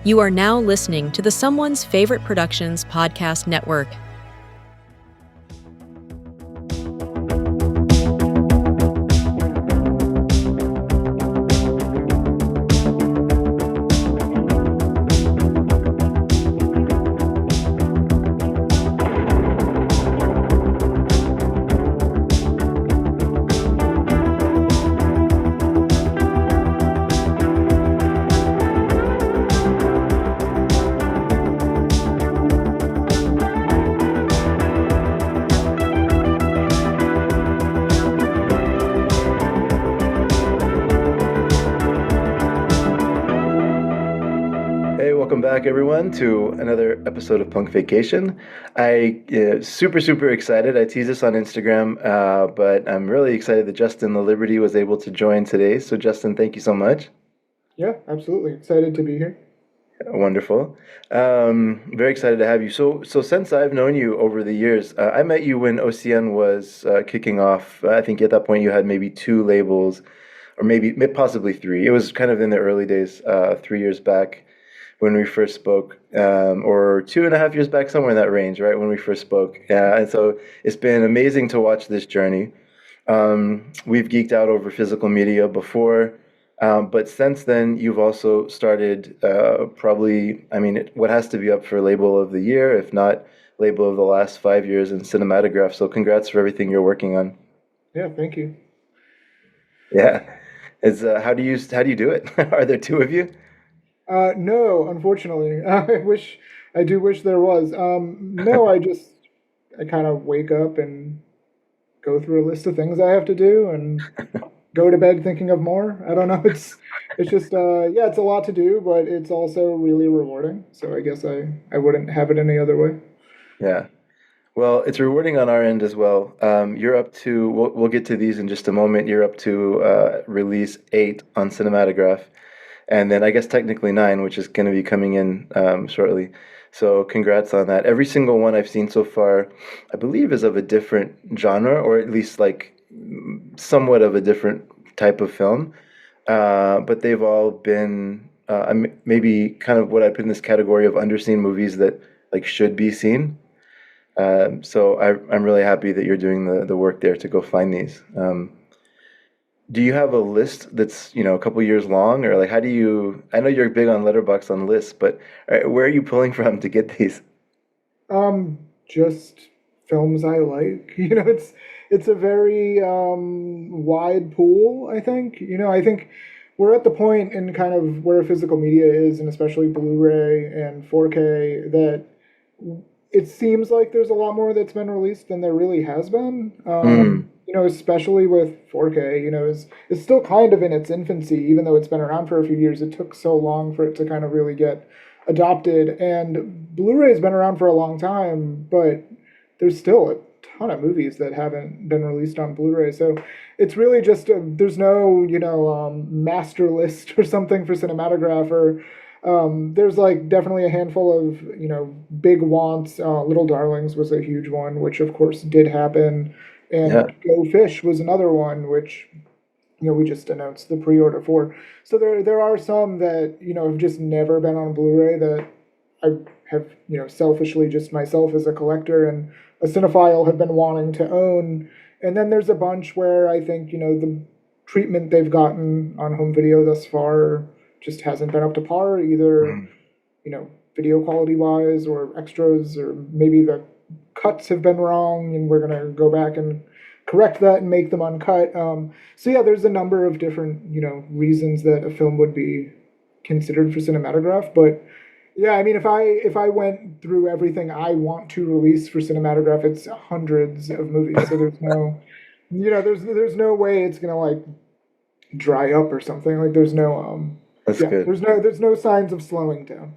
You are now listening to the Someone's Favorite Productions podcast network. Welcome back, everyone, to another episode of Punk Vacation. Super excited. I teased this on Instagram, but I'm really excited that Justin LaLiberty was able to join today. So, Justin, thank you so much. Yeah, absolutely. Excited to be here. Wonderful. Very excited to have you. So since I've known you over the years, I met you when OCN was kicking off. I think at that point you had maybe 2 labels, or possibly 3. It was kind of in the early days, 3 years back, when we first spoke, or 2.5 years back, somewhere in that range, right, when we first spoke. And so it's been amazing to watch this journey. We've geeked out over physical media before, but since then, you've also started what has to be up for Label of the Year, if not Label of the last 5 years in Cinematograph. So congrats for everything you're working on. Yeah, thank you. Yeah. How do you do it? Are there 2 of you? No, unfortunately. I do wish there was. No, I kind of wake up and go through a list of things I have to do and go to bed thinking of more. I don't know. It's just, it's a lot to do, but it's also really rewarding. So I guess I wouldn't have it any other way. Yeah. Well, it's rewarding on our end as well. You're up to, we'll get to these in just a moment. You're up to release 8 on Cinematograph. And then I guess technically 9, which is going to be coming in shortly. So congrats on that. Every single one I've seen so far, I believe, is of a different genre, or at least like somewhat of a different type of film. But they've all been maybe kind of what I put in this category of underseen movies that like should be seen. So I'm really happy that you're doing the work there to go find these. Do you have a list that's, a couple years long, or like I know you're big on Letterboxd on lists, but where are you pulling from to get these? Just films I like. It's a very wide pool, I think. I think we're at the point in kind of where physical media is, and especially Blu-ray and 4K, that it seems like there's a lot more that's been released than there really has been. Especially with 4K, it's still kind of in its infancy, even though it's been around for a few years. It took so long for it to kind of really get adopted. And Blu-ray's been around for a long time, but there's still a ton of movies that haven't been released on Blu-ray. So it's really just, there's no, master list or something for Cinematograph, or there's like definitely a handful of, big wants. Little Darlings was a huge one, which of course did happen. And Go Fish was another one, which, we just announced the pre-order for. So there are some that, have just never been on Blu-ray that I have, selfishly, just myself as a collector and a cinephile, have been wanting to own. And then there's a bunch where I think, the treatment they've gotten on home video thus far just hasn't been up to par, either, video quality-wise or extras, or maybe the cuts have been wrong, and we're going to go back and correct that and make them uncut. There's a number of different, reasons that a film would be considered for Cinematograph. But yeah, I mean, if I went through everything I want to release for Cinematograph, it's hundreds of movies. So there's no, there's no way it's going to like dry up or something. Like there's no, good. There's no signs of slowing down.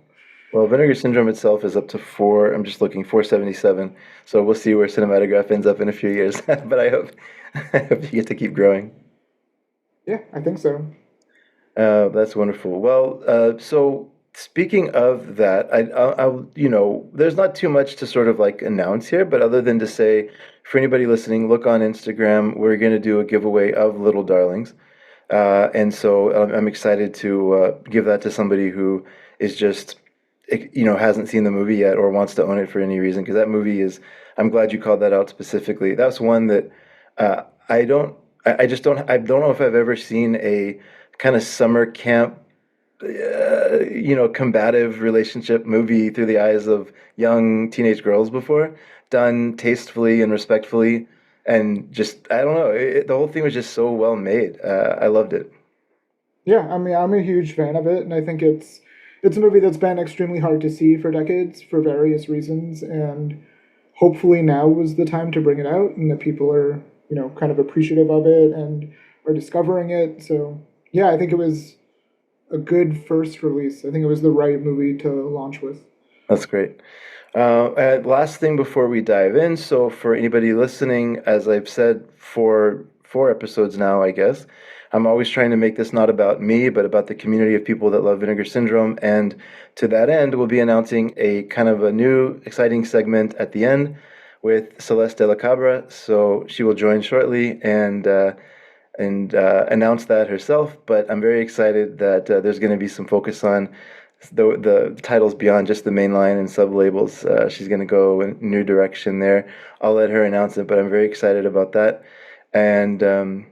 Well, Vinegar Syndrome itself is up to 477. So we'll see where Cinematograph ends up in a few years. But I hope you get to keep growing. Yeah, I think so. That's wonderful. Well, so speaking of that, there's not too much to sort of like announce here, but other than to say, for anybody listening, look on Instagram. We're going to do a giveaway of Little Darlings. And so I'm excited to give that to somebody who is just, hasn't seen the movie yet or wants to own it for any reason. Because that movie is, I'm glad you called that out specifically. That's one that I don't, I just don't, I don't know if I've ever seen a kind of summer camp, combative relationship movie through the eyes of young teenage girls before, done tastefully and respectfully. And just, I don't know, the whole thing was just so well made. I loved it. Yeah, I mean, I'm a huge fan of it, and I think it's a movie that's been extremely hard to see for decades for various reasons, and hopefully now was the time to bring it out, and that people are, kind of appreciative of it and are discovering it. So yeah, I think it was a good first release. I think it was the right movie to launch with. That's great. And last thing before we dive in. So, for anybody listening, as I've said for 4 episodes now, I guess, I'm always trying to make this not about me, but about the community of people that love Vinegar Syndrome. And to that end, we'll be announcing a kind of a new, exciting segment at the end with Celeste de la Cabra. So, she will join shortly and announce that herself. But I'm very excited that there's going to be some focus on the titles beyond just the main line and sub labels. She's going to go in a new direction there. I'll let her announce it, but I'm very excited about that. And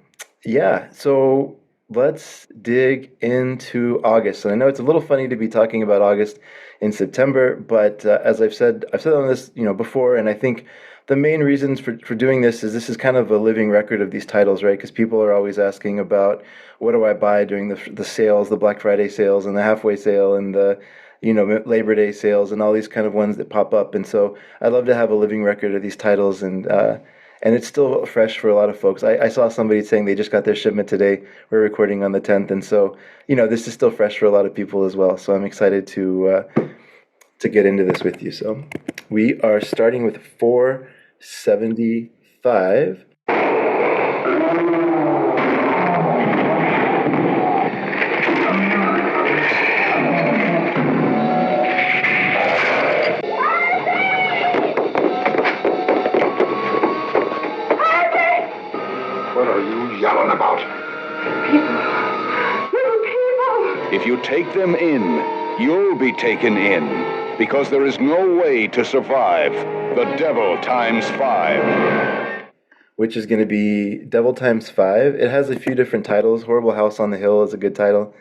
yeah, so let's dig into August. And I know it's a little funny to be talking about August in September, but as I've said on this, before, and I think the main reasons for doing this is kind of a living record of these titles, right? Because people are always asking about what do I buy during the sales, the Black Friday sales and the halfway sale and the Labor Day sales and all these kind of ones that pop up. And so I'd love to have a living record of these titles, and it's still fresh for a lot of folks. I saw somebody saying they just got their shipment today. We're recording on the 10th, and so this is still fresh for a lot of people as well. So I'm excited to get into this with you. So we are starting with 475. What are you yelling about? People. Little people. If you take them in, you'll be taken in. Because there is no way to survive the devil times 5. Which is going to be Devil Times 5. It has a few different titles. Horrible House on the Hill is a good title.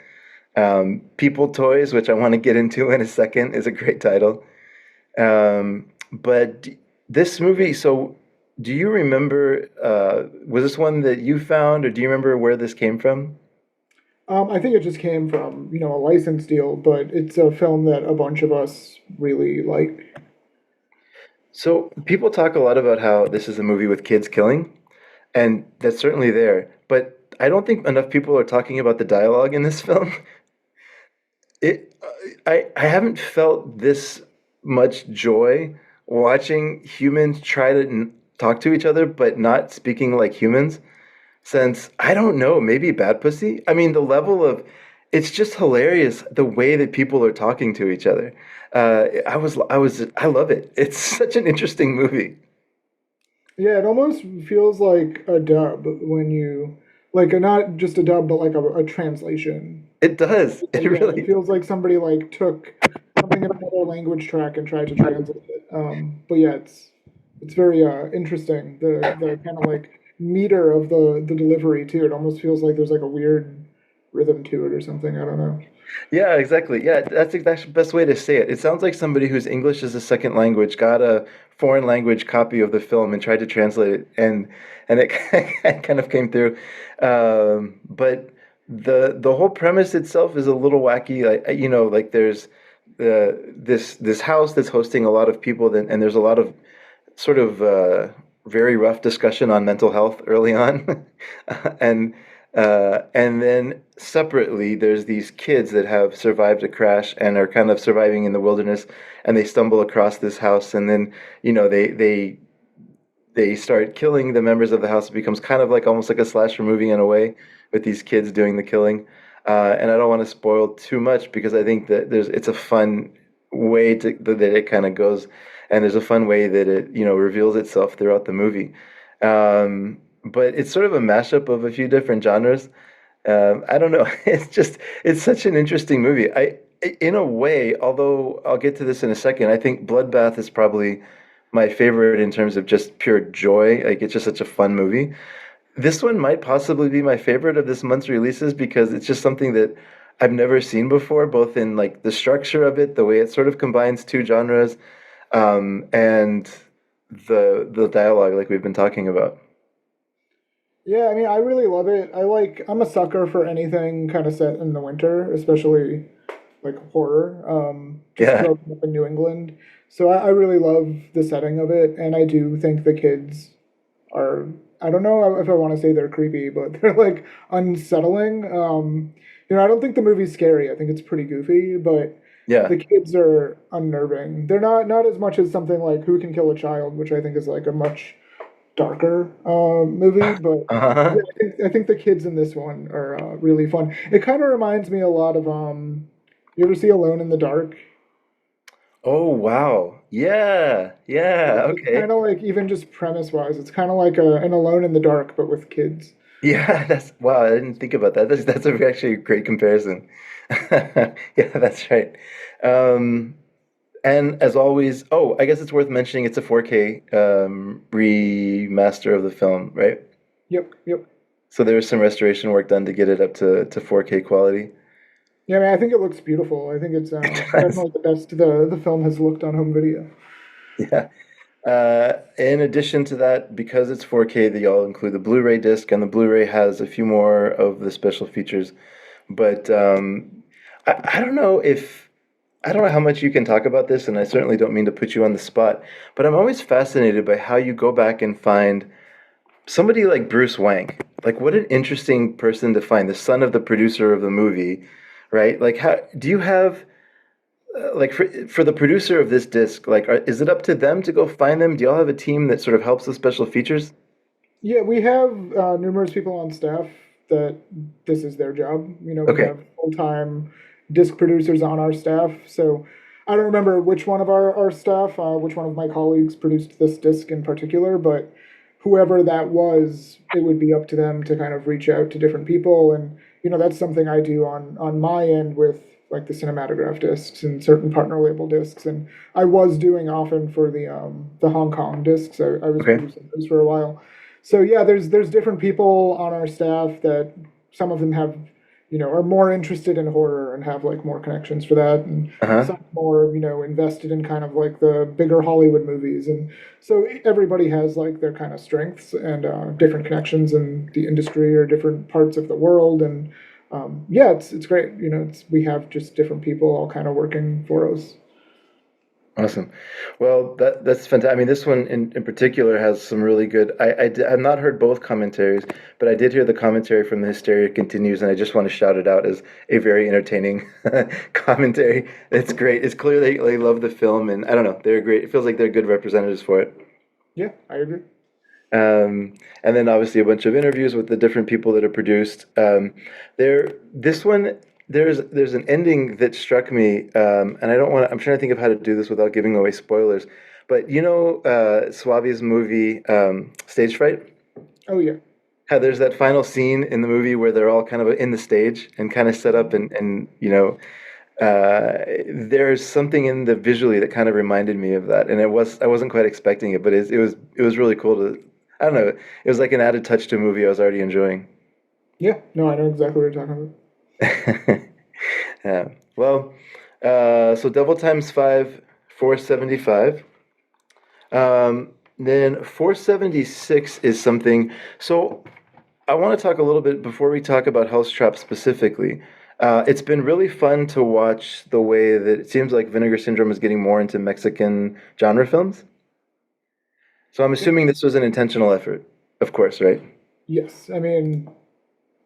People Toys, which I want to get into in a second, is a great title. But this movie, so do you remember, was this one that you found, or do you remember where this came from? I think it just came from, a license deal, but it's a film that a bunch of us really like. So people talk a lot about how this is a movie with kids killing, and that's certainly there. But I don't think enough people are talking about the dialogue in this film. I haven't felt this much joy watching humans try to talk to each other, but not speaking like humans. Since, I don't know, maybe Bad Pussy? I mean, the level of, it's just hilarious the way that people are talking to each other. I love it. It's such an interesting movie. Yeah, it almost feels like a dub when you, not just a dub, but like a translation. It does. It really It feels like somebody took something in another language track and tried to translate it. But yeah, it's very interesting. The kind of meter of the delivery too. It almost feels like there's a weird rhythm to it or something. I don't know. Yeah, exactly. Yeah, that's the best way to say it. It sounds like somebody whose English is a second language got a foreign language copy of the film and tried to translate it, and it it kind of came through. But the whole premise itself is a little wacky. There's this house that's hosting a lot of people, and there's a lot of sort of very rough discussion on mental health early on, and then separately there's these kids that have survived a crash and are kind of surviving in the wilderness, and they stumble across this house, and then they start killing the members of the house. It becomes kind of almost like a slasher movie in a way, with these kids doing the killing. And I don't want to spoil too much because I think that it's a fun way that it kind of goes. And there's a fun way that it, reveals itself throughout the movie. But it's sort of a mashup of a few different genres. I don't know. It's such an interesting movie. In a way, although I'll get to this in a second, I think Bloodbath is probably my favorite in terms of just pure joy. Like it's just such a fun movie. This one might possibly be my favorite of this month's releases because it's just something that I've never seen before, both in like the structure of it, the way it sort of combines two genres, and the dialogue like we've been talking about. Yeah, I mean, I really love it. I'm a sucker for anything kind of set in the winter, especially like horror. Just Yeah. growing up in New England. So I really love the setting of it, and I do think the kids are, I don't know if I want to say they're creepy, but they're like unsettling. I don't think the movie's scary. I think it's pretty goofy, but Yeah. the kids are unnerving. They're not as much as something like Who Can Kill a Child, which I think is like a much darker movie, but yeah, Uh-huh. I think the kids in this one are really fun. It kind of reminds me a lot of you ever see Alone in the Dark? Oh, wow. Yeah. Yeah. It's kind Okay. of like even just premise wise, it's kind of like an Alone in the Dark but with kids. Yeah, that's wow. I didn't think about that. That's actually a great comparison. Yeah, that's right. Um, and as always, oh, I guess it's worth mentioning it's a 4K remaster of the film, right? Yep, yep. So there was some restoration work done to get it up to 4K quality. Yeah, I mean, I think it looks beautiful. I think it's It does. definitely the best the film has looked on home video. Yeah. In addition to that, because it's 4K, they all include the Blu-ray disc, and the Blu-ray has a few more of the special features. But I don't know if I don't know how much you can talk about this, and I certainly don't mean to put you on the spot. But I'm always fascinated by how you go back and find somebody like Bruce Wang. Like, what an interesting person to find, the son of the producer of the movie, right? Like, how do you have? Like for the producer of this disc, like, is it up to them to go find them? Do y'all have a team that sort of helps with special features? Yeah, we have numerous people on staff that this is their job. We Okay, have full-time disc producers on our staff. So I don't remember which one of our staff, which one of my colleagues produced this disc in particular, but whoever that was, it would be up to them to kind of reach out to different people. And, that's something I do on my end with like the cinematograph discs and certain partner label discs. And I was doing often for the Hong Kong discs. I was okay, producing those for a while. So yeah, there's different people on our staff that some of them have, are more interested in horror and have like more connections for that, and uh-huh. some more, invested in kind of like the bigger Hollywood movies. And so everybody has like their kind of strengths and different connections in the industry or different parts of the world. And yeah, it's great. We have just different people all kind of working for us. Awesome. Well, that's fantastic. I mean, this one in particular has some really good. I've not heard both commentaries, but I did hear the commentary from the Hysteria Continues, and I just want to shout it out as a very entertaining commentary. It's great. It's clear they love the film, and I don't know, they're great. It feels like they're good representatives for it. Yeah, I agree. And then obviously a bunch of interviews with the different people that are produced. This one, there's an ending that struck me, and I don't want to. I'm trying to think of how to do this without giving away spoilers. But Suave's movie Stage Fright. Oh yeah. How there's that final scene in the movie where they're all kind of in the stage and kind of set up, and there's something in the visually that kind of reminded me of that, and I wasn't quite expecting it, but it was really cool to. I don't know. It was like an added touch to a movie I was already enjoying. Yeah, no, I know exactly what you're talking about. Yeah. Well, so double times five, 475. Then 476 is something. So I want to talk a little bit before we talk about House Trap specifically. It's been really fun to watch the way that it seems like Vinegar Syndrome is getting more into Mexican genre films. So I'm Yeah. assuming this was an intentional effort, of course, right? Yes, I mean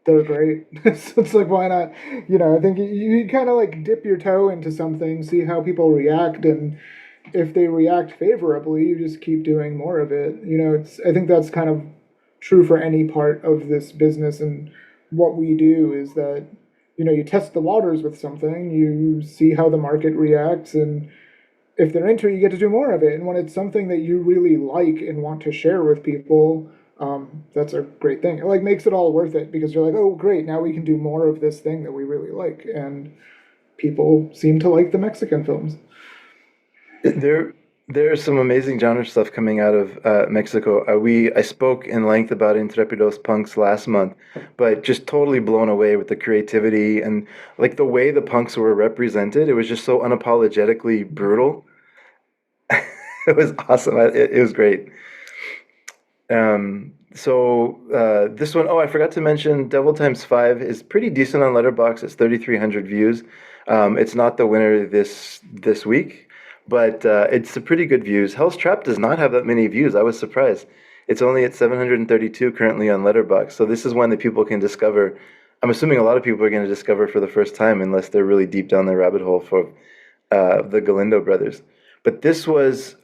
they're great. So it's like why not? I think you kind of like dip your toe into something, see how people react, and if they react favorably, you just keep doing more of it. It's I think that's kind of true for any part of this business. And what we do is that you test the waters with something, you see how the market reacts, and if they're into it, you get to do more of it. And when it's something that you really like and want to share with people, that's a great thing. It like makes it all worth it because you're like, oh, great, now we can do more of this thing that we really like, and people seem to like the Mexican films. There, there's some amazing genre stuff coming out of Mexico. I spoke in length about Intrepidos punks last month, but just totally blown away with the creativity and like the way the punks were represented. It was just so unapologetically brutal. It was awesome. It was great. This one, oh, I forgot to mention, Devil Times Five is pretty decent on Letterboxd. It's 3,300 views. It's not the winner this week, but it's a pretty good views. Hell's Trap does not have that many views. I was surprised. It's only at 732 currently on Letterboxd. So this is one that people can discover. I'm assuming a lot of people are going to discover for the first time, unless they're really deep down the rabbit hole for the Galindo brothers. But this was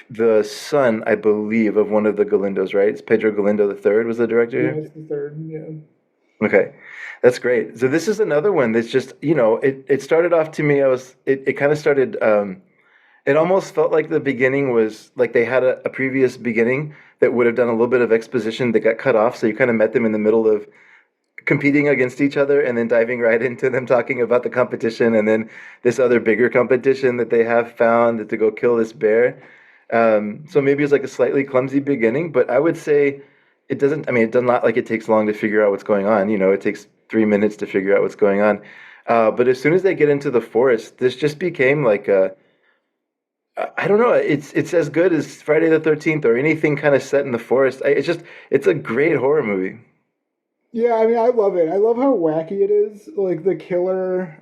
the son, I believe, of one of the Galindos, right? It's Pedro Galindo III was the director Yeah, here? it's the third. Yeah. Okay, that's great. So this is another one that's just, it started off to me, it kind of started, it almost felt like the beginning was, like they had a previous beginning that would have done a little bit of exposition that got cut off, so you kind of met them in the middle of competing against each other and then diving right into them talking about the competition and then this other bigger competition that they have found to go kill this bear. So maybe it's like a slightly clumsy beginning, but I would say it doesn't, I mean, it does not like it takes long to figure out what's going on. It takes 3 minutes to figure out what's going on. But as soon as they get into the forest, this just became like I don't know, it's as good as Friday the 13th or anything kind of set in the forest. It's a great horror movie. Yeah, I mean, I love it. I love how wacky it is. Like the killer,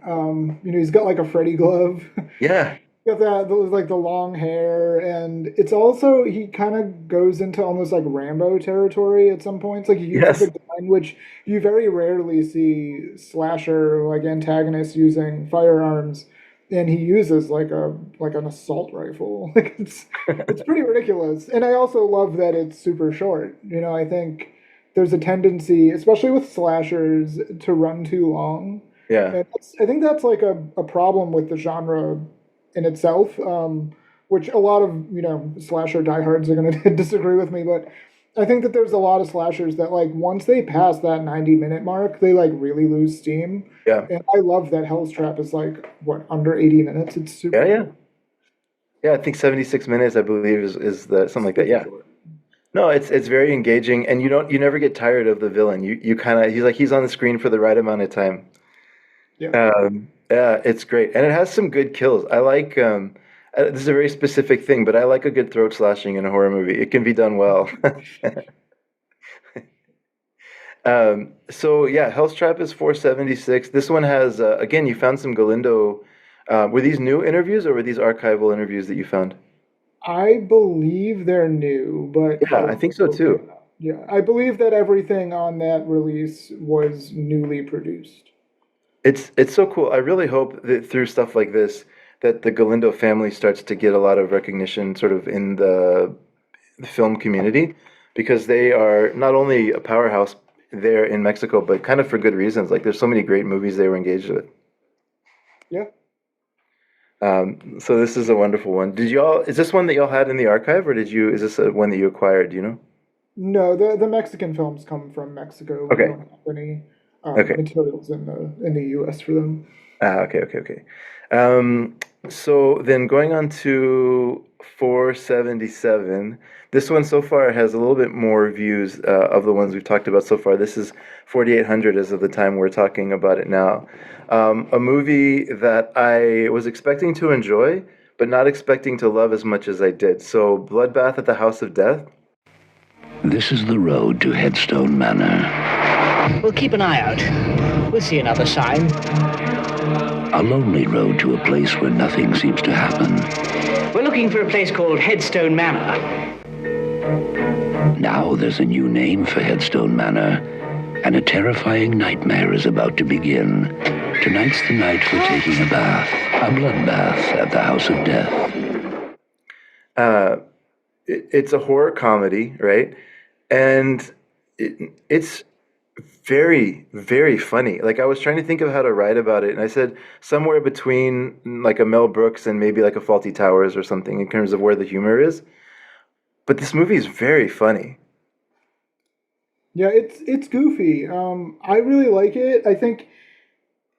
he's got like a Freddy glove. Yeah. Got those like the long hair, and it's also he kind of goes into almost like Rambo territory at some points. Like he uses Yes. a gun, which you very rarely see slasher like antagonists using firearms, and he uses like an assault rifle. Like it's pretty ridiculous. And I also love that it's super short. I think there's a tendency, especially with slashers, to run too long. Yeah. And I think that's like a problem with the genre in itself, which a lot of slasher diehards are going to disagree with me, but I think that there's a lot of slashers that like once they pass that 90-minute mark, they like really lose steam. Yeah. And I love that Hell's Trap is like what, under 80 minutes. It's super Yeah, yeah. short. Yeah, I think 76 minutes, I believe, is the something like that. Yeah. Short. No, it's very engaging, and you never get tired of the villain. You kind of he's on the screen for the right amount of time. Yeah. Yeah, it's great, and it has some good kills. I like this is a very specific thing, but I like a good throat slashing in a horror movie. It can be done well. So yeah, Hell's Trap is 476. This one has again, you found some Galindo. Were these new interviews or were these archival interviews that you found? I believe they're new, but Yeah, I think so too. yeah, I believe that everything on that release was newly produced. It's so cool. I really hope that through stuff like this, that the Galindo family starts to get a lot of recognition, sort of in the film community, because they are not only a powerhouse there in Mexico, but kind of for good reasons. Like there's so many great movies they were engaged with. Yeah. So this is a wonderful one. Is this one that y'all had in the archive, or is this one that you acquired? Do you know? No, the Mexican films come from Mexico. We Okay. don't have any Okay. materials in the U.S. for them. Okay. So then going on to 477, this one so far has a little bit more views of the ones we've talked about so far. This is 4,800 as of the time we're talking about it now. A movie that I was expecting to enjoy, but not expecting to love as much as I did. So Bloodbath at the House of Death. This is the road to Headstone Manor. We'll keep an eye out. We'll see another sign. A lonely road to a place where nothing seems to happen. We're looking for a place called Headstone Manor. Now there's a new name for Headstone Manor, and a terrifying nightmare is about to begin. Tonight's the night for taking a bath. A bloodbath at the House of Death. It's a horror comedy, right? And it's very, very funny. Like I was trying to think of how to write about it, and I said somewhere between like a Mel Brooks and maybe like a Faulty Towers or something in terms of where the humor is. But this movie is very funny. Yeah, it's goofy. I really like it. I think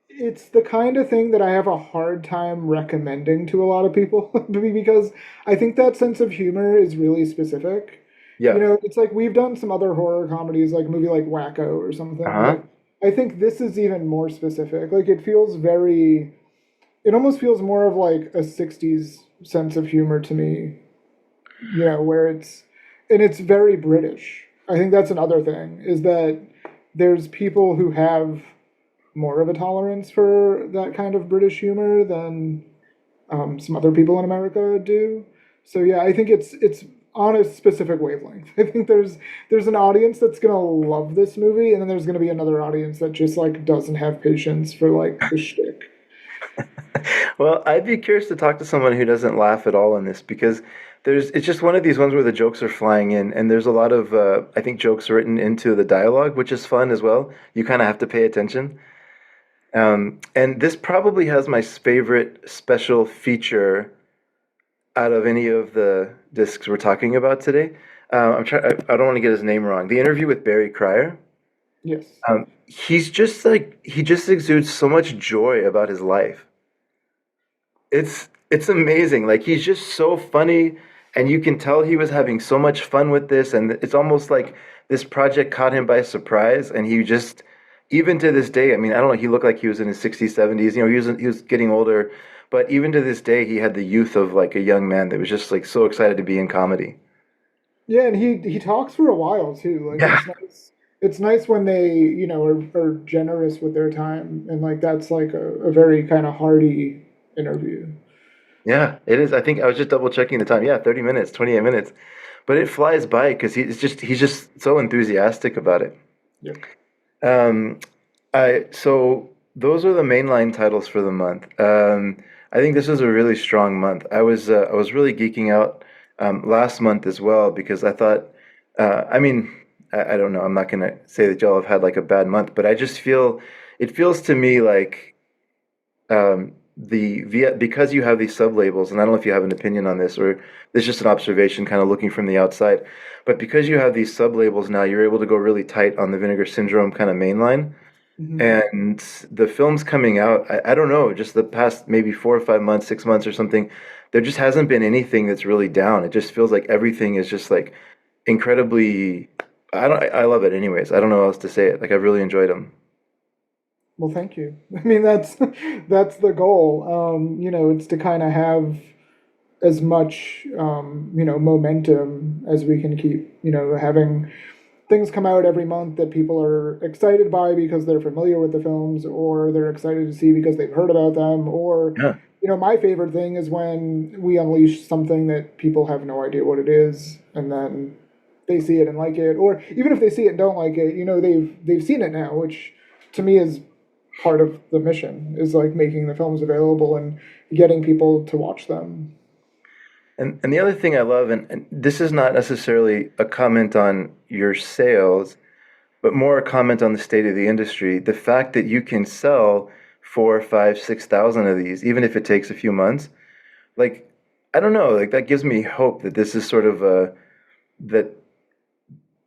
it's the kind of thing that I have a hard time recommending to a lot of people because I think that sense of humor is really specific. You Yeah. know, it's like we've done some other horror comedies, like a movie like Wacko or something, Uh-huh. but I think this is even more specific. Like it almost feels more of like a 60s sense of humor to me, you know, and it's very British. I think that's another thing, is that there's people who have more of a tolerance for that kind of British humor than some other people in America do. So yeah, I think it's on a specific wavelength. I think there's an audience that's gonna love this movie, and then there's gonna be another audience that just like doesn't have patience for like the shtick. Well, I'd be curious to talk to someone who doesn't laugh at all in this because it's just one of these ones where the jokes are flying in, and there's a lot of I think jokes written into the dialogue, which is fun as well. You kind of have to pay attention. And this probably has my favorite special feature out of any of the discs we're talking about today. I'm trying. I don't want to get his name wrong. The interview with Barry Cryer. Yes. He's just like he just exudes so much joy about his life. It's amazing. Like he's just so funny, and you can tell he was having so much fun with this, and it's almost like this project caught him by surprise, and he just even to this day, I mean, I don't know, he looked like he was in his 60s, 70s, you know, he was getting older, but even to this day, he had the youth of like a young man that was just like so excited to be in comedy. Yeah, and he talks for a while too. Like Yeah. it's nice. It's nice when they, you know, are generous with their time, and like that's like a very kind of hearty interview. Yeah, it is. I think I was just double checking the time. Yeah, 30 minutes, 28 minutes. But it flies by because he's just so enthusiastic about it. Yep. Um, so those are the mainline titles for the month. I think this is a really strong month. I was really geeking out last month as well because I thought, I mean, I don't know. I'm not gonna say that y'all have had like a bad month, but I just feel it feels to me like because you have these sub labels, and I don't know if you have an opinion on this or it's just an observation, kind of looking from the outside. But because you have these sub labels now, you're able to go really tight on the Vinegar Syndrome kind of mainline. Hmm. And the films coming out, I don't know, just the past maybe 4 or 5 months, 6 months or something, there just hasn't been anything that's really down. It just feels like everything is just like incredibly. I love it anyways. I don't know how else to say it. Like I've really enjoyed them. Well, thank you. I mean, that's the goal. You know, it's to kind of have as much you know, momentum as we can keep. You know, having things come out every month that people are excited by because they're familiar with the films, or they're excited to see because they've heard about them, or Yeah. you know, my favorite thing is when we unleash something that people have no idea what it is, and then they see it and like it, or even if they see it and don't like it, you know, they've seen it now, which to me is part of the mission, is like making the films available and getting people to watch them. And the other thing I love, and this is not necessarily a comment on your sales, but more a comment on the state of the industry. The fact that you can sell 4, 5, 6,000 of these, even if it takes a few months, like I don't know, like that gives me hope that this is sort of a that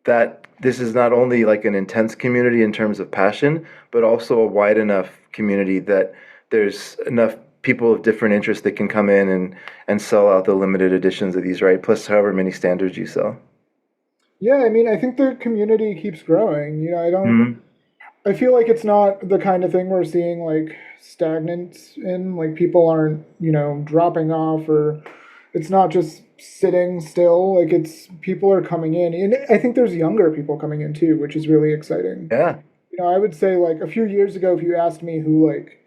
that this is not only like an intense community in terms of passion, but also a wide enough community that there's enough people of different interests that can come in and sell out the limited editions of these, right? Plus however many standards you sell. Yeah, I mean, I think the community keeps growing. You know, Hmm. I feel like it's not the kind of thing we're seeing like stagnant in. Like people aren't, you know, dropping off, or it's not just sitting still. Like it's people are coming in, and I think there's younger people coming in too, which is really exciting. Yeah. You know, I would say like a few years ago, if you asked me who like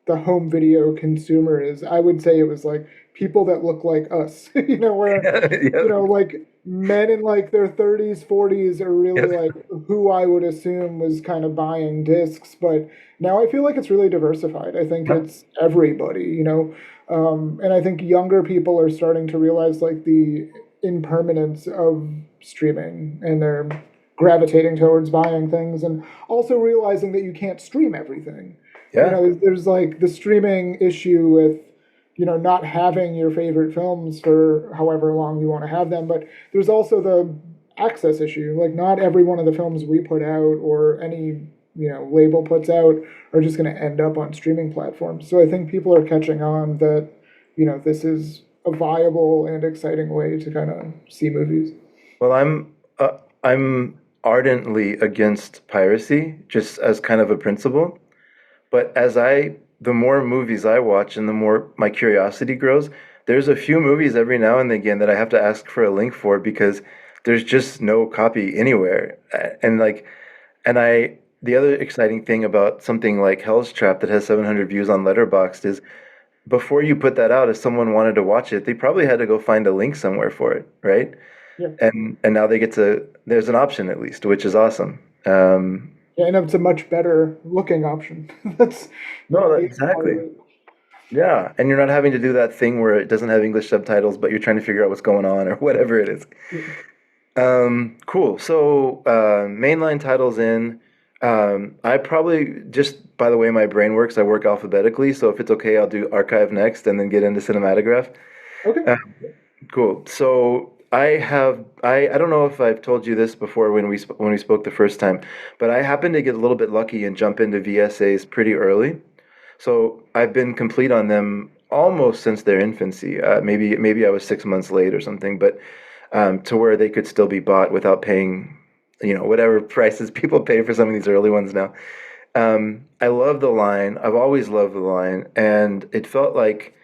the home video consumer is, I would say it was like people that look like us. You know, where you Yep. know, like men in like their 30s, 40s are really Yep. like who I would assume was kind of buying discs. But now I feel like it's really diversified. I think it's everybody, you know. And I think younger people are starting to realize like the impermanence of streaming, and they're gravitating towards buying things, and also realizing that you can't stream everything. You Yeah. know, there's like the streaming issue with, you know, not having your favorite films for however long you want to have them. But there's also the access issue. Like, not every one of the films we put out or any label puts out are just going to end up on streaming platforms. So I think people are catching on that this is a viable and exciting way to kind of see movies. Well, I'm ardently against piracy, just as kind of a principle. But the more movies I watch and the more my curiosity grows, there's a few movies every now and again that I have to ask for a link for because there's just no copy anywhere. The other exciting thing about something like Hell's Trap that has 700 views on Letterboxd is before you put that out, if someone wanted to watch it, they probably had to go find a link somewhere for it, right? Yeah. And now there's an option at least, which is awesome. Yeah, and it's a much better looking option. Exactly. Yeah, and you're not having to do that thing where it doesn't have English subtitles, but you're trying to figure out what's going on or whatever it is. Cool. So mainline titles in. I probably, just by the way my brain works, I work alphabetically. So if it's okay, I'll do archive next and then get into cinematograph. Okay. Cool. So I don't know if I've told you this before when we spoke the first time, but I happened to get a little bit lucky and jump into VSAs pretty early. So I've been complete on them almost since their infancy. Maybe I was 6 months late or something, but to where they could still be bought without paying, whatever prices people pay for some of these early ones now. I love the line. I've always loved the line, and it felt like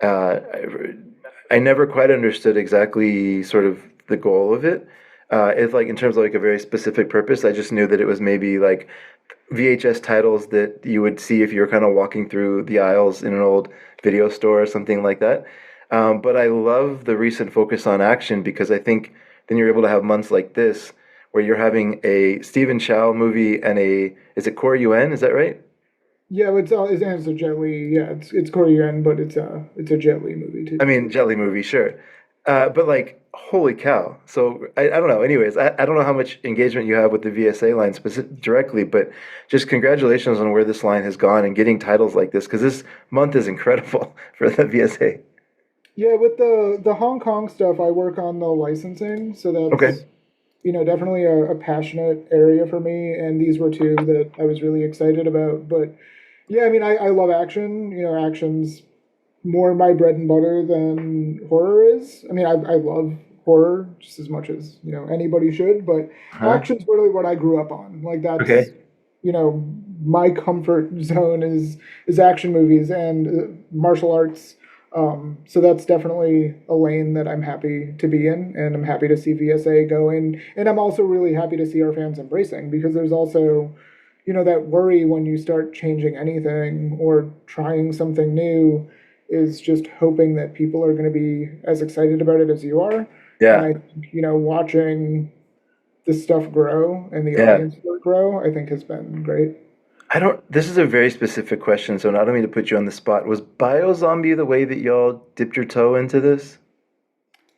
I never quite understood exactly sort of the goal of it. It's like in terms of like a very specific purpose. I just knew that it was maybe like VHS titles that you would see if you were kind of walking through the aisles in an old video store or something like that. But I love the recent focus on action because I think then you're able to have months like this where you're having a Stephen Chow movie and is it Corey Yuen? Is that right? Yeah, it's a Jet Li. Yeah, it's Corey Yuen, but it's a Jet Li movie too. I mean, Jet Li movie, sure. But like, holy cow. So I don't know. Anyways, I don't know how much engagement you have with the VSA line directly, but just congratulations on where this line has gone and getting titles like this, because this month is incredible for the VSA. Yeah, with the Hong Kong stuff, I work on the licensing, so that's okay. Definitely a passionate area for me, and these were two that I was really excited about. But yeah, I mean, I love action. Action's more my bread and butter than horror is. I mean, I love horror just as much as anybody should, but action's really what I grew up on. Like that's okay. My comfort zone is action movies and martial arts. So that's definitely a lane that I'm happy to be in, and I'm happy to see VSA go in, and I'm also really happy to see our fans embracing, because there's also that worry when you start changing anything or trying something new is just hoping that people are going to be as excited about it as you are. Yeah. And I watching this stuff grow and the audience grow, I think has been great. This is a very specific question, so I don't mean to put you on the spot. Was Biozombie the way that y'all dipped your toe into this?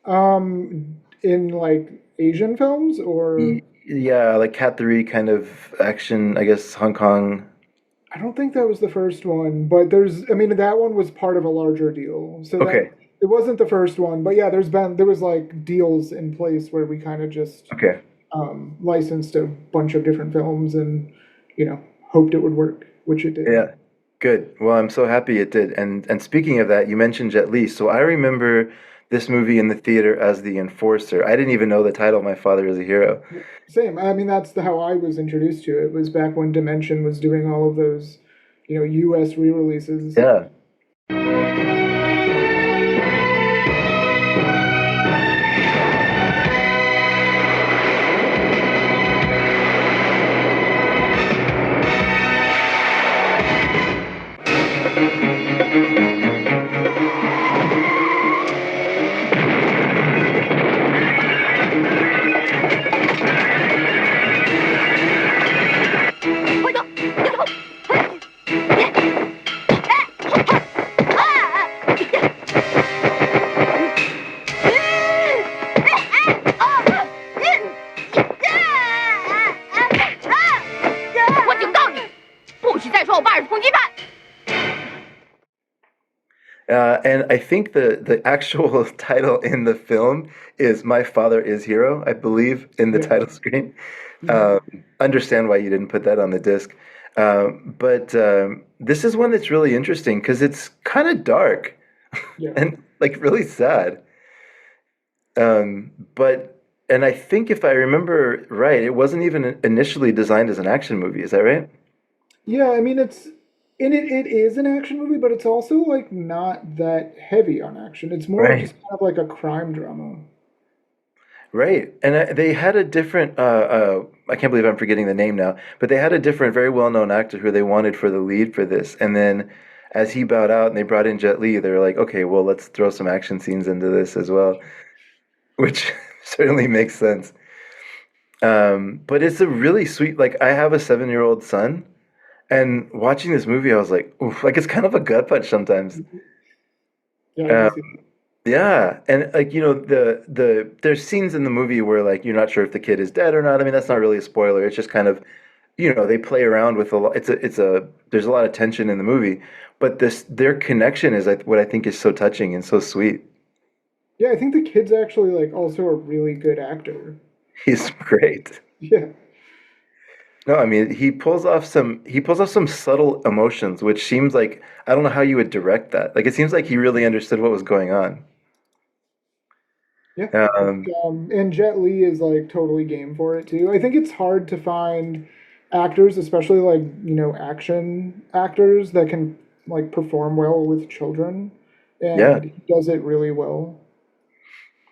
In like Asian films or? Yeah, like Cat 3 kind of action, I guess, Hong Kong. I don't think that was the first one, but that one was part of a larger deal. So okay. It wasn't the first one, but yeah, there was like deals in place where we kind of just licensed a bunch of different films and, hoped it would work, which it did. Yeah, good. Well, I'm so happy it did. And speaking of that, you mentioned Jet Li. So I remember this movie in the theater as The Enforcer. I didn't even know the title, My Father is a Hero. Same. I mean, that's how I was introduced to it. It was back when Dimension was doing all of those, U.S. re-releases. Yeah. and I think the actual title in the film is "My Father Is Hero," I believe, in the Yeah. title screen. Mhm. Understand why you didn't put that on the disc. But this is one that's really interesting because it's kind of dark Yeah. and like really sad. But and I think if I remember right, it wasn't even initially designed as an action movie. Is that right? Yeah, I mean it is an action movie, but it's also like not that heavy on action. It's more of Right. just kind of like a crime drama. Right. And they had a different I can't believe I'm forgetting the name now, but they had a different very well-known actor who they wanted for the lead for this. And then as he bowed out and they brought in Jet Li, they were like, "Okay, well, let's throw some action scenes into this as well," which certainly makes sense. But it's a really sweet, like I have a 7-year-old son, and watching this movie, I was like, oof, like it's kind of a gut punch sometimes. Yeah, I can Um, see. yeah, and like there's scenes in the movie where like you're not sure if the kid is dead or not. I mean, that's not really a spoiler. It's just kind of, they play around with a lot. It's a there's a lot of tension in the movie, but this their connection is like what I think is so touching and so sweet. Yeah, I think the kid's actually like also a really good actor. He's great. Yeah. No, I mean he pulls off some subtle emotions, which seems like I don't know how you would direct that. Like it seems like he really understood what was going on. Yeah. Um, And Jet Li is like totally game for it too. I think it's hard to find actors, especially like, action actors that can like perform well with children. yeah, And he does it really well.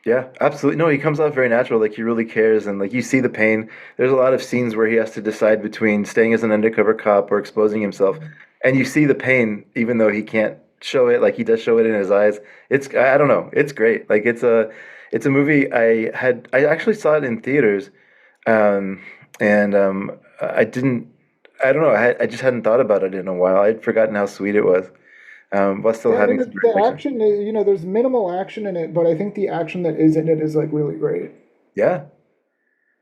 yeah, absolutely. No, he comes off very natural. Like he really cares, and like you see the pain. There's a lot of scenes where he has to decide between staying as an undercover cop or exposing himself, and you see the pain, even though he can't show it. Like he does show it in his eyes. I don't know. It's great. Like it's a movie I actually saw it in theaters, um, and I didn't. I don't know. I just hadn't thought about it in a while. I'd forgotten how sweet it was, while still Yeah, I having mean some the recollection. action, there's minimal action in it, but I think the action that is in it is like really great. Yeah.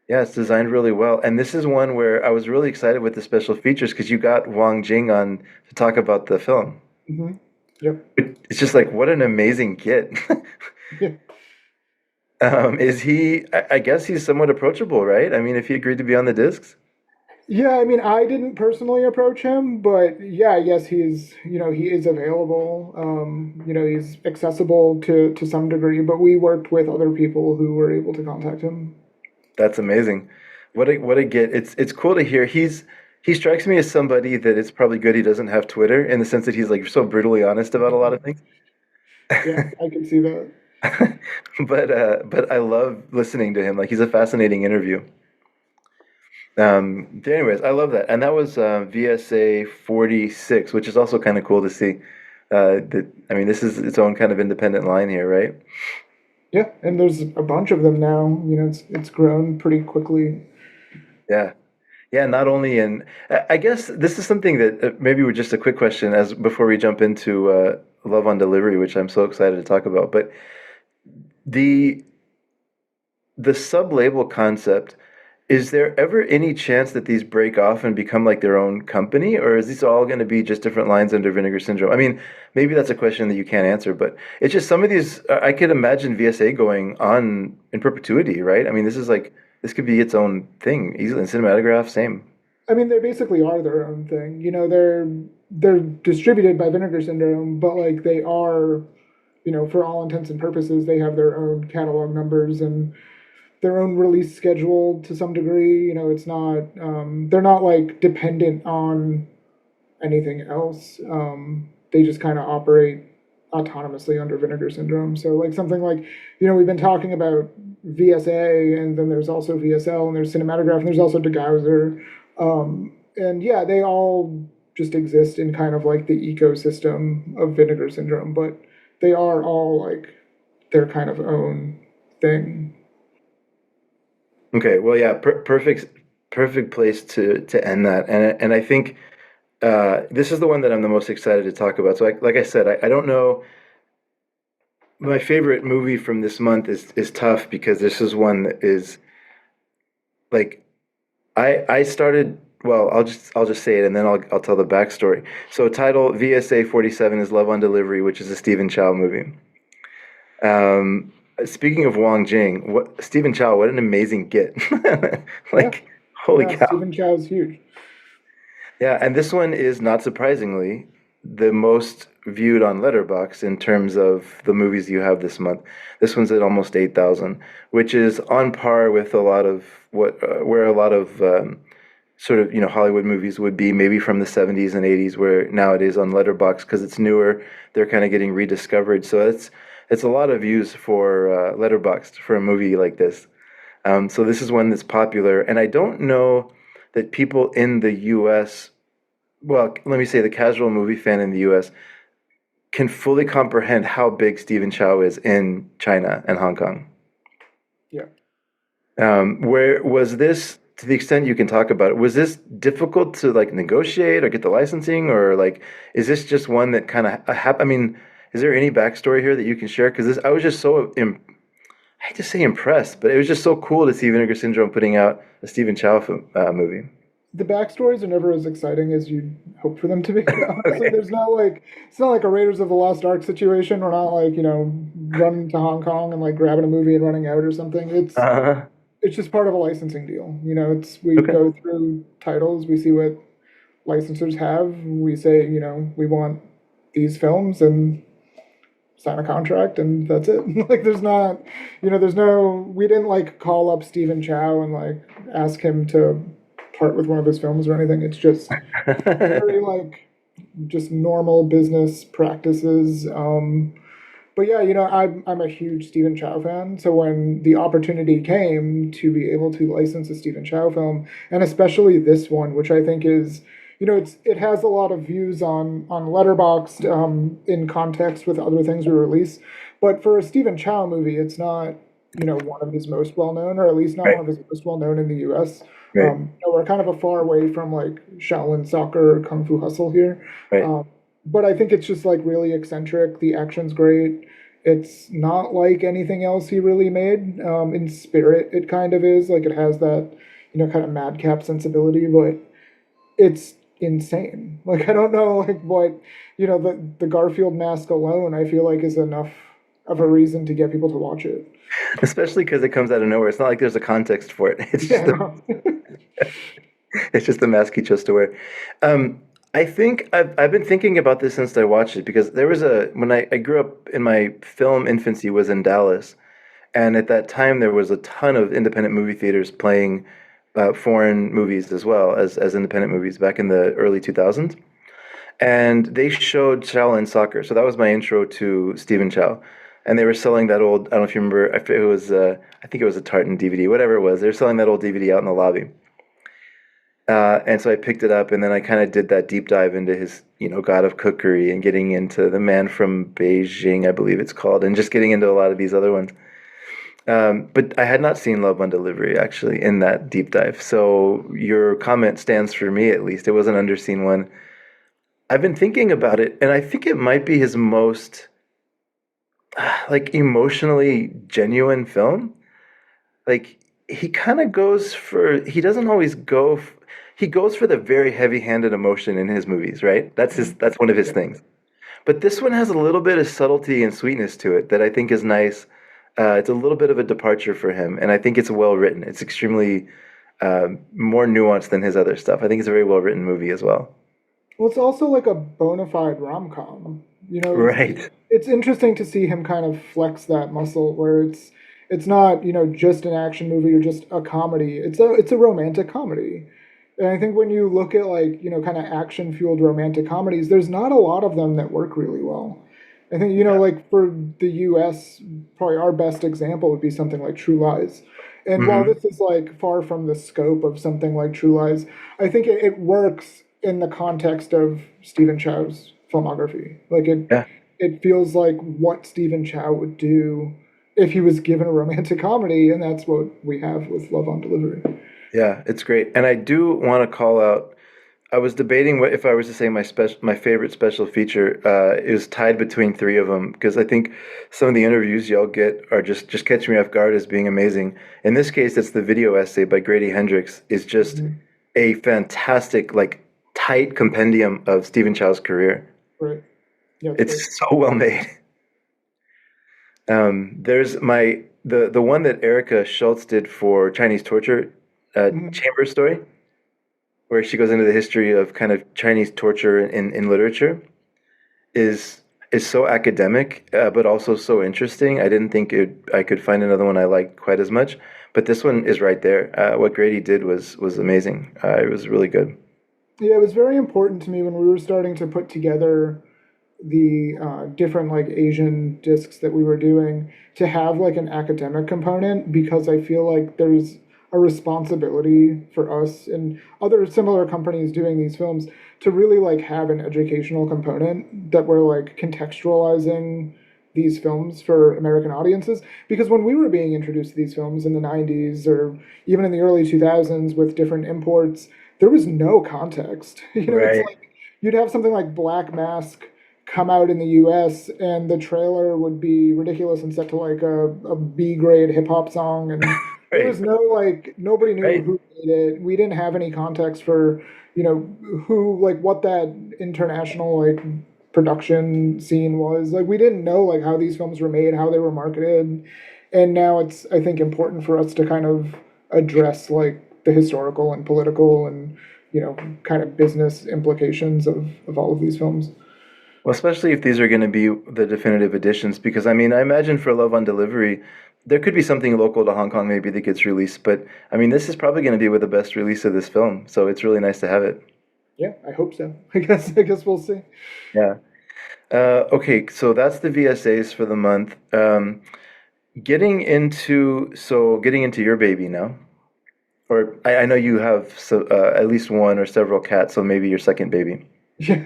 Yeah, it's designed really well. And this is one where I was really excited with the special features because you got Wang Jing on to talk about the film. Hmm. Yep. It's just like, what an amazing get. Yeah. Is he, I guess he's somewhat approachable, right? I mean, if he agreed to be on the discs. Yeah, I mean, I didn't personally approach him, but yeah, I guess he is available. He's accessible to some degree, but we worked with other people who were able to contact him. That's amazing. What a get. It's cool to hear. He strikes me as somebody that it's probably good he doesn't have Twitter in the sense that he's like so brutally honest about a lot of things. Yeah, I can see that. But I love listening to him. Like he's a fascinating interview. Anyways, I love that, and that was VSA 46, which is also kind of cool to see. I mean, this is its own kind of independent line here, right? Yeah, and there's a bunch of them now. It's grown pretty quickly. Yeah, yeah. Not only in, I guess this is something that maybe we're just a quick question as before we jump into Love on Delivery, which I'm so excited to talk about. But the the sub-label concept. Is there ever any chance that these break off and become like their own company, or is this all going to be just different lines under Vinegar Syndrome? I mean, maybe that's a question that you can't answer, but it's just some of these. I could imagine VSA going on in perpetuity, right? I mean, this could be its own thing easily. In cinematograph, same. I mean, they basically are their own thing. They're distributed by Vinegar Syndrome, but like they are, for all intents and purposes, they have their own catalog numbers and their own release schedule to some degree. It's not they're not like dependent on anything else. They just kind of operate autonomously under Vinegar Syndrome. So like something like we've been talking about VSA, and then there's also VSL, and there's Cinematograph, and there's also Degauser. And yeah, they all just exist in kind of like the ecosystem of Vinegar Syndrome, but they are all like their kind of own thing. Okay, well, yeah, perfect place to end that, and I think this is the one that I'm the most excited to talk about. So, like I said, I don't know. My favorite movie from this month is tough because this is one that is like I started well, I'll just say it, and then I'll tell the backstory. So, title VSA 47 is Love on Delivery, which is a Stephen Chow movie. Speaking of Wong Jing, what Stephen Chow, what an amazing get! Yeah, Like, holy yeah. cow! Stephen Chow's huge. Yeah, and this one is not surprisingly the most viewed on Letterboxd in terms of the movies you have this month. This one's at almost 8,000, which is on par with a lot of where a lot of sort of Hollywood movies would be, maybe from the 70s and 80s, where now it is on Letterboxd because it's newer. They're kind of getting rediscovered, so it's a lot of views for Letterboxd for a movie like this. So this is one that's popular, and I don't know that people in the U.S. Well, let me say the casual movie fan in the U.S. can fully comprehend how big Stephen Chow is in China and Hong Kong. Yeah. Where was this, to the extent you can talk about it, was this difficult to like negotiate or get the licensing, or like is this just one that kind of I mean, is there any backstory here that you can share? Because I was just so I hate to say impressed, but it was just so cool to see Vinegar Syndrome putting out a Stephen Chow movie. The backstories are never as exciting as you'd hope for them to be. Honestly, there's not like it's not like a Raiders of the Lost Ark situation. We're not like running to Hong Kong and like grabbing a movie and running out or something. It's just part of a licensing deal. We Okay. go through titles, we see what licensors have, we say we want these films and sign a contract, and that's it. Like there's not, we didn't like call up Stephen Chow and like ask him to part with one of his films or anything. It's just very like just normal business practices. But yeah, I'm a huge Stephen Chow fan. So when the opportunity came to be able to license a Stephen Chow film, and especially this one, which I think is, it has a lot of views on Letterboxd in context with other things we release. But for a Stephen Chow movie, it's not one of his most well known, or at least not Right. one of his most well known in the U.S. Right. We're kind of a far away from like Shaolin Soccer or Kung Fu Hustle here. Right. But I think it's just like really eccentric. The action's great. It's not like anything else he really made. In spirit, it kind of is. Like it has that, kind of madcap sensibility, but it's insane. Like I don't know like what, the Garfield mask alone I feel like is enough of a reason to get people to watch it. Especially because it comes out of nowhere. It's not like there's a context for it. It's just it's just the mask he chose to wear. I think I've been thinking about this since I watched it, because there was when I grew up, in my film infancy was in Dallas, and at that time there was a ton of independent movie theaters playing foreign movies as well as independent movies back in the early 2000s, and they showed Shaolin Soccer. So that was my intro to Stephen Chow. And they were selling that old, I don't know if you remember, I think it was a Tartan DVD, whatever it was. They were selling that old DVD out in the lobby. And so I picked it up, and then I kind of did that deep dive into his, God of Cookery, and getting into The Man from Beijing, I believe it's called, and just getting into a lot of these other ones. But I had not seen Love on Delivery, actually, in that deep dive. So your comment stands for me, at least. It was an underseen one. I've been thinking about it, and I think it might be his most like emotionally genuine film. Like he kind of he doesn't always he goes for the very heavy-handed emotion in his movies, right? That's one of his things. But this one has a little bit of subtlety and sweetness to it that I think is nice. It's a little bit of a departure for him, and I think it's well written. It's extremely more nuanced than his other stuff. I think it's a very well written movie as well. Well, it's also like a bona fide rom-com. Right. It's interesting to see him kind of flex that muscle where it's not, just an action movie or just a comedy. It's a romantic comedy. And I think when you look at like, kind of action-fueled romantic comedies, there's not a lot of them that work really well. I think, like for the US, probably our best example would be something like True Lies. And while this is like far from the scope of something like True Lies, I think it works in the context of Stephen Chow's filmography. Like it feels like what Stephen Chow would do if he was given a romantic comedy, and that's what we have with Love on Delivery. Yeah, it's great. And I do want to call out, I was debating if I was to say my favorite special feature is tied between three of them, because I think some of the interviews y'all get are just catch me off guard as being amazing. In this case, it's the video essay by Grady Hendrix. Is just a fantastic, like, tight compendium of Stephen Chow's career. Right. Yeah, it's great. It's so well made. There's the one that Erica Schultz did for Chinese torture chamber story, where she goes into the history of kind of Chinese torture in literature, is so academic, but also so interesting. I didn't think I could find another one I liked quite as much, but this one is right there. What Grady did was amazing. It was really good. Yeah, it was very important to me when we were starting to put together the different like Asian discs that we were doing to have like an academic component, because I feel like there's a responsibility for us and other similar companies doing these films to really like have an educational component, that we're like contextualizing these films for American audiences. Because when we were being introduced to these films in the 90s or even in the early 2000s with different imports, there was no context. You know, Right. it's like you'd have something like Black Mask come out in the US and the trailer would be ridiculous and set to like a B grade hip hop song, and there was no like, nobody knew Right. who made it. We didn't have any context for, you know, who, like what that international like production scene was. Like we didn't know like how these films were made, how they were marketed. And now it's, I think, important for us to kind of address like the historical and political and, you know, kind of business implications of all of these films. Well, especially if these are going to be the definitive editions, because I mean, I imagine for Love on Delivery, there could be something local to Hong Kong maybe that gets released, but I mean, this is probably going to be with the best release of this film, so it's really nice to have it. Yeah, I hope so. I guess we'll see. Yeah. Okay, so that's the VSAs for the month. Getting into your baby now, or I know you have at least one or several cats, so maybe your second baby. Yeah.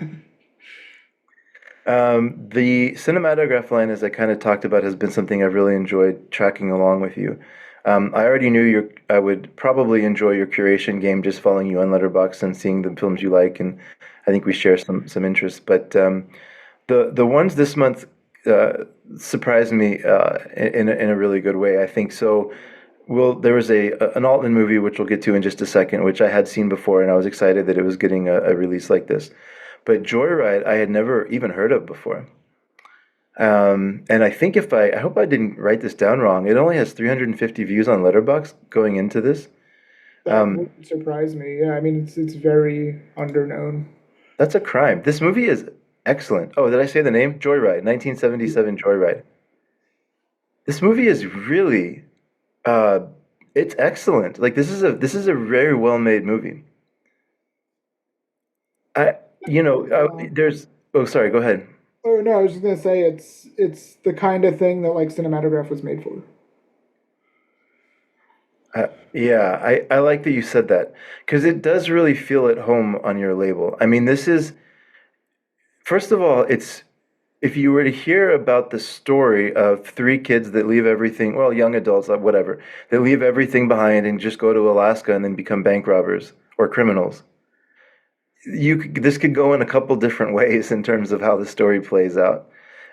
The cinematograph line, as I kind of talked about, has been something I've really enjoyed tracking along with you. I already knew I would probably enjoy your curation game, just following you on Letterboxd and seeing the films you like, and I think we share some interests. But the ones this month surprised me in a really good way, I think. So, there was an Altman movie, which we'll get to in just a second, which I had seen before, and I was excited that it was getting a release like this. But Joyride, I had never even heard of before. And I think I hope I didn't write this down wrong. It only has 350 views on Letterboxd going into this. That wouldn't surprise me. Yeah, I mean, it's very underknown. That's a crime. This movie is excellent. Oh, did I say the name? Joyride, 1977 Joyride. This movie is really, it's excellent. Like this is a very well made movie. There's. Oh, sorry. Go ahead. Oh no, I was just gonna say it's the kind of thing that like cinematograph was made for. Yeah, I like that you said that, because it does really feel at home on your label. I mean, this is, first of all, it's, if you were to hear about the story of three kids that leave everything, well, young adults, whatever, that leave everything behind and just go to Alaska and then become bank robbers or criminals, this could go in a couple different ways in terms of how the story plays out.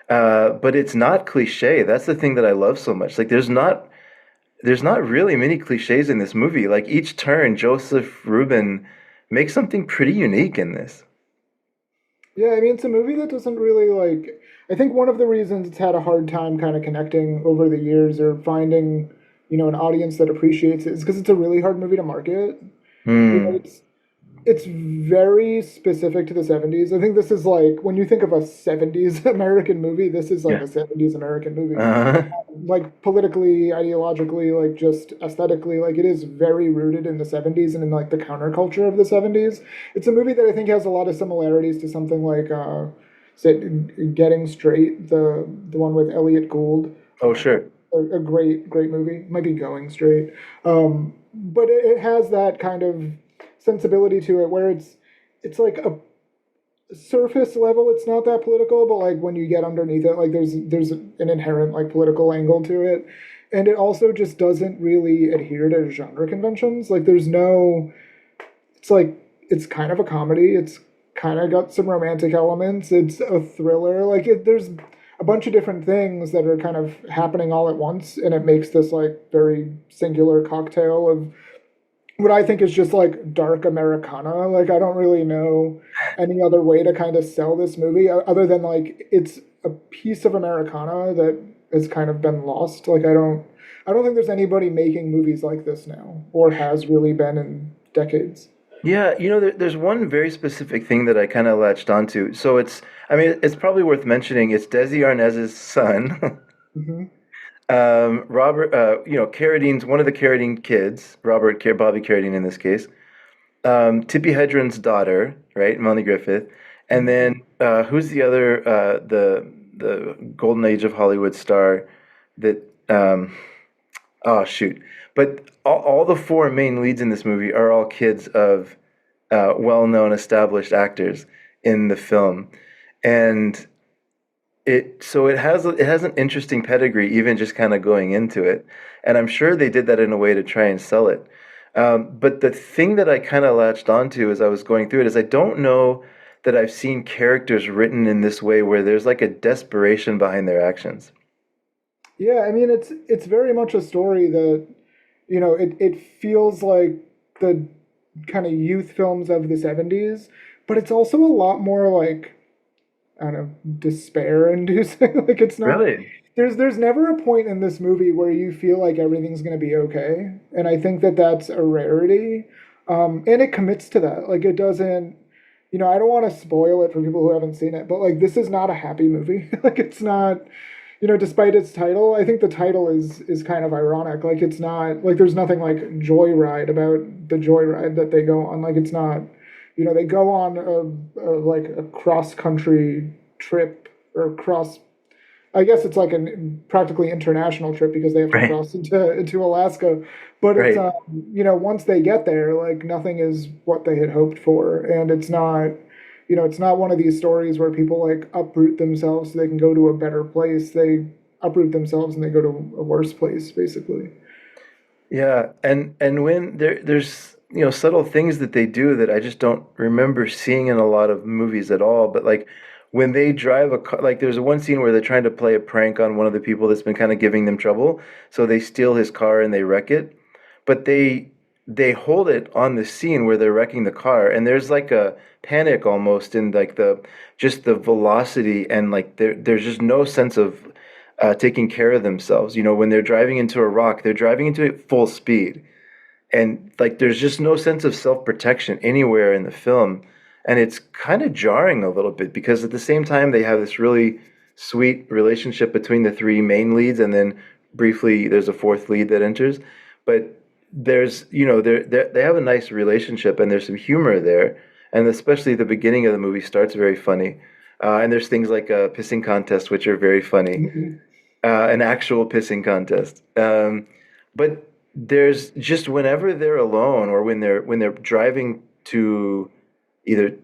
But it's not cliche. That's the thing that I love so much. Like there's not really many cliches in this movie. Like each turn, Joseph Rubin makes something pretty unique in this. Yeah, I mean, it's a movie that doesn't really like. I think one of the reasons it's had a hard time kind of connecting over the years or finding, you know, an audience that appreciates it is because it's a really hard movie to market. You know, it's very specific to the 70s. I think this is like, when you think of a 70s American movie, this is like a 70s American movie. Like politically, ideologically, like just aesthetically, like it is very rooted in the 70s and in like the counterculture of the 70s. It's a movie that I think has a lot of similarities to something like Getting Straight, the one with Elliot Gould. Oh, sure. A great movie. It might be Going Straight. But it has that kind of sensibility to it where it's like a surface level, it's not that political, but like when you get underneath it, like there's an inherent like political angle to it, and it also just doesn't really adhere to genre conventions. Like there's no, it's like, it's kind of a comedy, it's kind of got some romantic elements, it's a thriller, like there's a bunch of different things that are kind of happening all at once, and it makes this like very singular cocktail of what I think is just like dark Americana. Like I don't really know any other way to kind of sell this movie other than like it's a piece of Americana that has kind of been lost. Like I don't think there's anybody making movies like this now or has really been in decades. Yeah, there's one very specific thing that I kind of latched onto. So I mean, it's probably worth mentioning. It's Desi Arnaz's son, Hmm. Robert. Carradine's one of the Carradine kids, Bobby Carradine in this case. Tippi Hedren's daughter, right, Melanie Griffith, and then who's the other the golden age of Hollywood star that oh shoot, but all the four main leads in this movie are all kids of well-known established actors in the film, and it has an interesting pedigree even just kind of going into it, and I'm sure they did that in a way to try and sell it. But the thing that I kind of latched onto as I was going through it is I don't know that I've seen characters written in this way where there's like a desperation behind their actions. Yeah, I mean it's very much a story that it feels like the kind of youth films of the 70s, but it's also a lot more like I don't know, despair inducing. Like it's not Really? there's never a point in this movie where you feel like everything's going to be okay, and I think that that's a rarity. And it commits to that. Like it doesn't, I don't want to spoil it for people who haven't seen it, but like this is not a happy movie. Like it's not, despite its title. I think the title is kind of ironic. Like it's not like there's nothing like joyride about the joyride that they go on. Like it's not, they go on like a cross country trip or cross. I guess it's like a practically international trip because they have to Right. cross into Alaska. But it's Right. once they get there, like nothing is what they had hoped for, and it's not one of these stories where people like uproot themselves so they can go to a better place. They uproot themselves and they go to a worse place, basically. Yeah, and when there's subtle things that they do that I just don't remember seeing in a lot of movies at all. But like when they drive a car, like there's one scene where they're trying to play a prank on one of the people that's been kind of giving them trouble, so they steal his car and they wreck it. But they hold it on the scene where they're wrecking the car, and there's like a panic almost in like the velocity, and like there's just no sense of taking care of themselves. When they're driving into a rock, they're driving into it full speed, and like there's just no sense of self-protection anywhere in the film, and it's kind of jarring a little bit because at the same time they have this really sweet relationship between the three main leads, and then briefly there's a fourth lead that enters, but there's they have a nice relationship and there's some humor there, and especially the beginning of the movie starts very funny, and there's things like a pissing contest which are very funny, Mhm. an actual pissing contest. But there's just whenever they're alone or when they're driving to either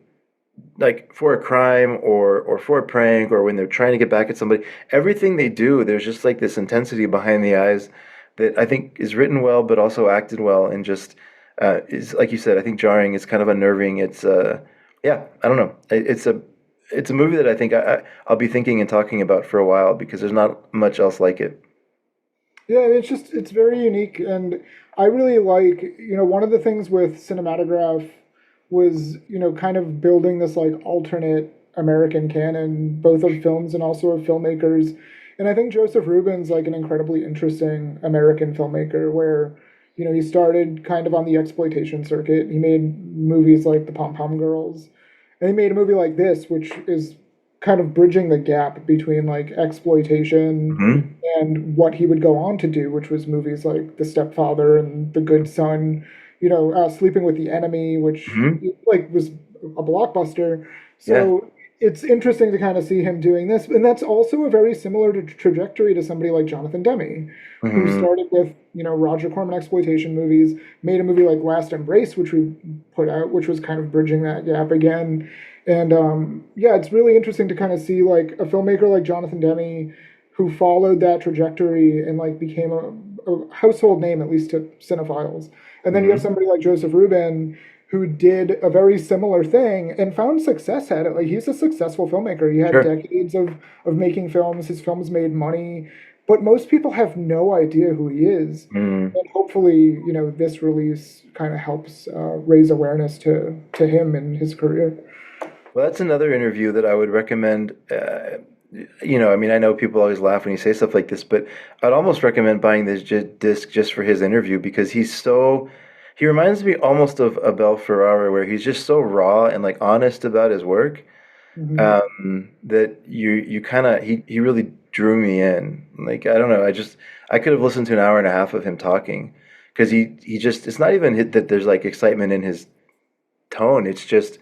like for a crime or for a prank or when they're trying to get back at somebody, everything they do, there's just like this intensity behind the eyes that I think is written well, but also acted well, and just is like you said, I think jarring. It's kind of unnerving. It's yeah, I don't know. It's a movie that I think I'll be thinking and talking about for a while because there's not much else like it. Yeah, it's very unique, and I really like, one of the things with cinematograph was, kind of building this like alternate American canon, both of films and also of filmmakers. And I think Joseph Rubin's like an incredibly interesting American filmmaker where, he started kind of on the exploitation circuit. He made movies like The Pom Pom Girls, and he made a movie like this, which is kind of bridging the gap between like exploitation Hmm. and what he would go on to do, which was movies like The Stepfather and The Good Son, Sleeping with the Enemy, which Hmm. like was a blockbuster. Yeah. So it's interesting to kind of see him doing this, and that's also a very similar trajectory to somebody like Jonathan Demme, who Hmm. started with Roger Corman exploitation movies, made a movie like Last Embrace, which we put out, which was kind of bridging that gap again. And yeah, it's really interesting to kind of see like a filmmaker like Jonathan Demme who followed that trajectory and like became a household name, at least to cinephiles. And then you have Hmm. somebody like Joseph Rubin who did a very similar thing and found success at it. Like he's a successful filmmaker. He had Sure. decades of making films. His films made money. but most people have no idea who he is. Mm. And hopefully, this release kind of helps raise awareness to him and his career. Well, that's another interview that I would recommend. I mean, I know people always laugh when you say stuff like this, but I'd almost recommend buying this disc just for his interview because he reminds me almost of Abel Ferrara, where he's just so raw and like honest about his work, that you kind of he really drew me in. Like, I don't know, I could have listened to an hour and a half of him talking because he just, it's not even that there's like excitement in his tone. It's just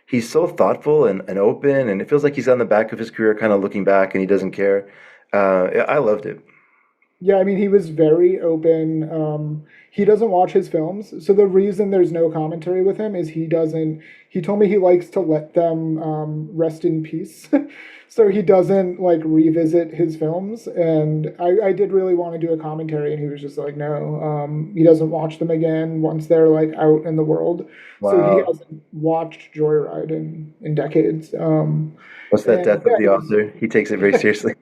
he's so thoughtful and open, and it feels like he's on the back of his career, kind of looking back, and he doesn't care. I loved it. Yeah, I mean, he was very open. He doesn't watch his films. So the reason there's no commentary with him is he told me he likes to let them rest in peace. So he doesn't like revisit his films. And I did really want to do a commentary, and he was just like, no, he doesn't watch them again once they're like out in the world. Wow. So he hasn't watched Joyride in decades. What's that death of the author? He takes it very seriously.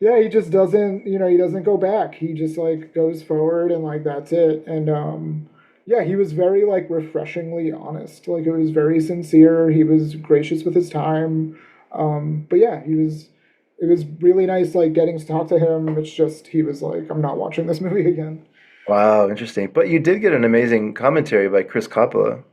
Yeah, he just doesn't, he doesn't go back. He just like goes forward and like that's it. And yeah, he was very like refreshingly honest. Like it was very sincere. He was gracious with his time. But yeah, it was really nice like getting to talk to him. It's just he was like, I'm not watching this movie again. Wow, interesting. But you did get an amazing commentary by Chris Coppola.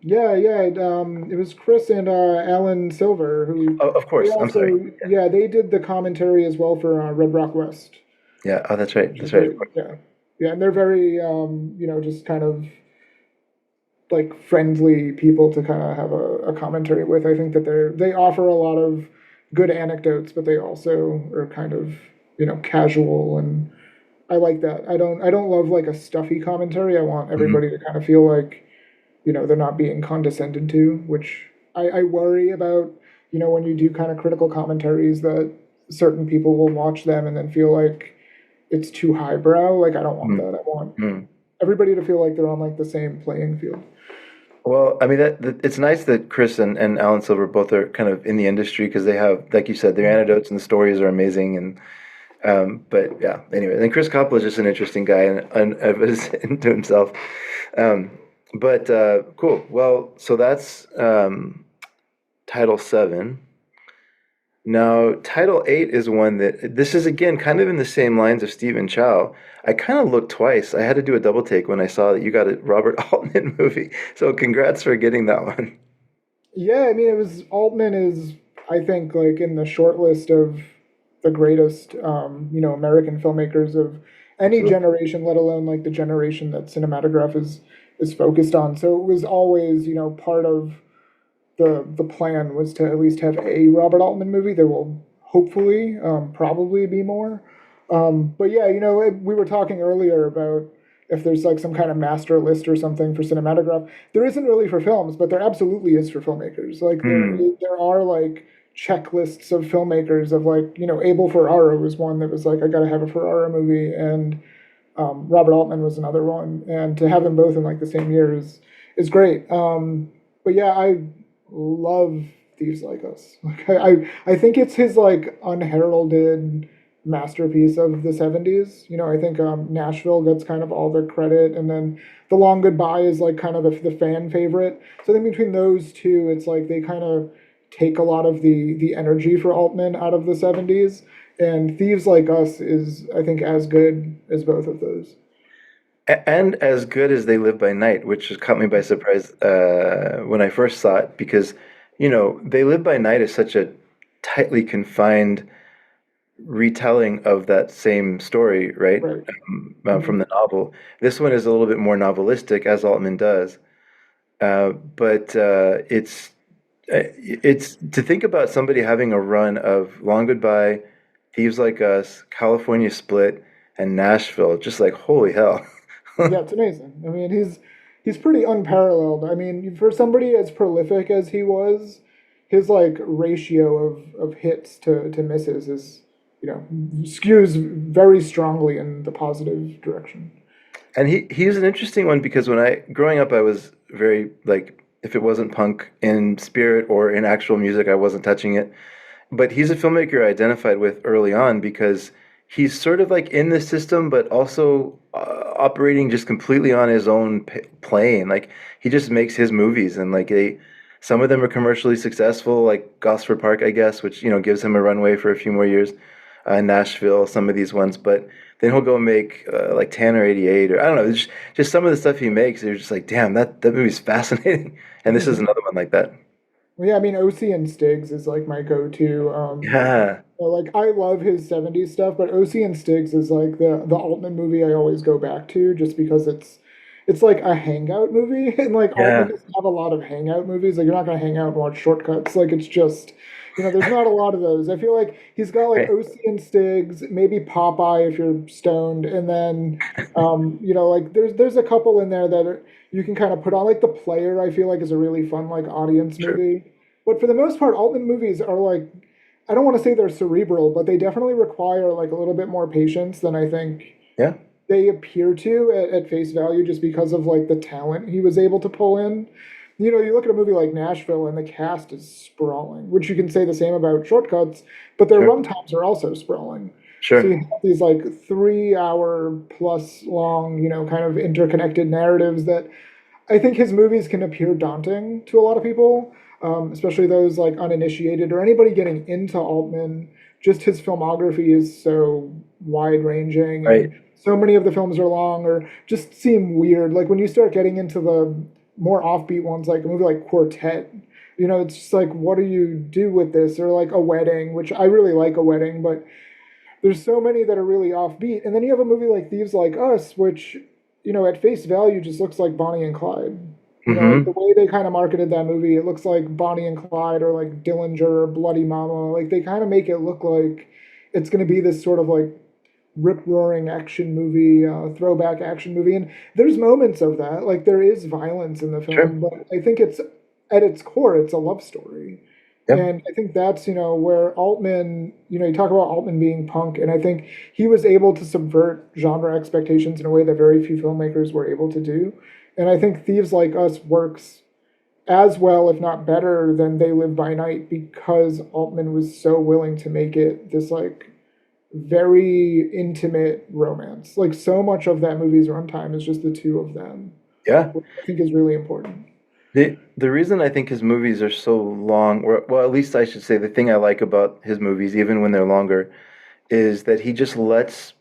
Yeah. It was Chris and Alan Silver who. Oh, of course. I'm sorry. Yeah, they did the commentary as well for Red Rock West. Yeah. Oh, that's right. That's right. Yeah, and they're very just kind of like friendly people to kind of have a commentary with. I think that they offer a lot of good anecdotes, but they also are kind of casual, and I like that. I don't love like a stuffy commentary. I want everybody to kind of feel like they're not being condescended to, which I worry about, when you do kind of critical commentaries that certain people will watch them and then feel like it's too highbrow. Like, I don't want that. I want everybody to feel like they're on like the same playing field. Well, I mean, it's nice that Chris and Alan Silver both are kind of in the industry because they have, like you said, their anecdotes and the stories are amazing. But yeah, anyway, and Chris Coppola is just an interesting guy and into himself. But cool. Well, so that's Title 7. Now, Title 8 is one that, this is again kind of in the same lines of Stephen Chow. I kind of looked twice. I had to do a double take when I saw that you got a Robert Altman movie. So congrats for getting that one. Yeah, I mean, Altman is, I think, like in the short list of the greatest, American filmmakers of any generation, let alone like the generation that cinematograph is focused on. So it was always, part of the plan was to at least have a Robert Altman movie. There will hopefully probably be more. But yeah, we were talking earlier about if there's like some kind of master list or something for cinematograph. There isn't really for films, but there absolutely is for filmmakers. Like there are like checklists of filmmakers of like, Abel Ferrara was one that was like, I gotta have a Ferrara movie, and Robert Altman was another one, and to have them both in like the same year is great. But yeah, I love Thieves Like Us. Like I think it's his like unheralded masterpiece of the 70s. I think Nashville gets kind of all the credit, and then The Long Goodbye is like kind of the fan favorite. So then between those two, it's like they kind of take a lot of the energy for Altman out of the 70s. And Thieves Like Us is, I think, as good as both of those. And as good as They Live by Night, which has caught me by surprise when I first saw it, because, They Live by Night is such a tightly confined retelling of that same story, right? From the novel. This one is a little bit more novelistic, as Altman does. But it's to think about somebody having a run of Long Goodbye, Thieves Like Us, California Split, and Nashville. Just like, holy hell. Yeah, it's amazing. I mean, he's pretty unparalleled. I mean, for somebody as prolific as he was, his like ratio of hits to misses is, skews very strongly in the positive direction. And he's an interesting one because growing up, I was very like, if it wasn't punk in spirit or in actual music, I wasn't touching it. But he's a filmmaker I identified with early on because he's sort of like in the system, but also operating just completely on his own plane. Like he just makes his movies, and like some of them are commercially successful, like Gosford Park, I guess, which gives him a runway for a few more years. Nashville, some of these ones, but then he'll go make like Tanner 88, or I don't know, just some of the stuff he makes. You're just like, damn, that movie's fascinating. And this is another one like that. Well, yeah, I mean, OC and Stiggs is like my go-to. Yeah, Like I love his '70s stuff, but OC and Stiggs is like the Altman movie I always go back to, just because it's like a hangout movie, and like yeah, Altman doesn't have a lot of hangout movies. Like you're not gonna hang out and watch Shortcuts. Like it's just, there's not a lot of those. I feel like he's got like right, OC and Stiggs, maybe Popeye if you're stoned, and then like there's a couple in there that you can kind of put on. Like The Player, I feel like is a really fun like audience sure, movie. But for the most part, Altman movies are like, I don't want to say they're cerebral, but they definitely require like a little bit more patience than I think yeah, they appear to at face value, just because of like the talent he was able to pull in. You look at a movie like Nashville and the cast is sprawling, which you can say the same about Shortcuts, but their sure, runtimes are also sprawling. So you sure, have these like 3 hour plus long, kind of interconnected narratives that I think his movies can appear daunting to a lot of people, especially those like uninitiated or anybody getting into Altman. Just his filmography is so wide ranging, right, and so many of the films are long or just seem weird. Like when you start getting into the more offbeat ones, like a movie like Quartet, it's just like, what do you do with this? Or like A Wedding, which I really like A Wedding, but there's so many that are really offbeat. And then you have a movie like Thieves Like Us, which, at face value just looks like Bonnie and Clyde. Like the mm-hmm, way they kind of marketed that movie, it looks like Bonnie and Clyde or like Dillinger or Bloody Mama. Like they kind of make it look like it's going to be this sort of like rip-roaring action movie, throwback action movie. And there's moments of that. Like there is violence in the sure, film, but I think it's at its core, it's a love story. yeah, And I think that's, where Altman, you talk about Altman being punk, and I think he was able to subvert genre expectations in a way that very few filmmakers were able to do. And I think Thieves Like Us works as well, if not better, than They Live by Night, because Altman was so willing to make it this like very intimate romance. Like so much of that movie's runtime is just the two of them, yeah. which I think is really important. The reason I think his movies are so long, or well, at least I should say the thing I like about his movies, even when they're longer, is that he just lets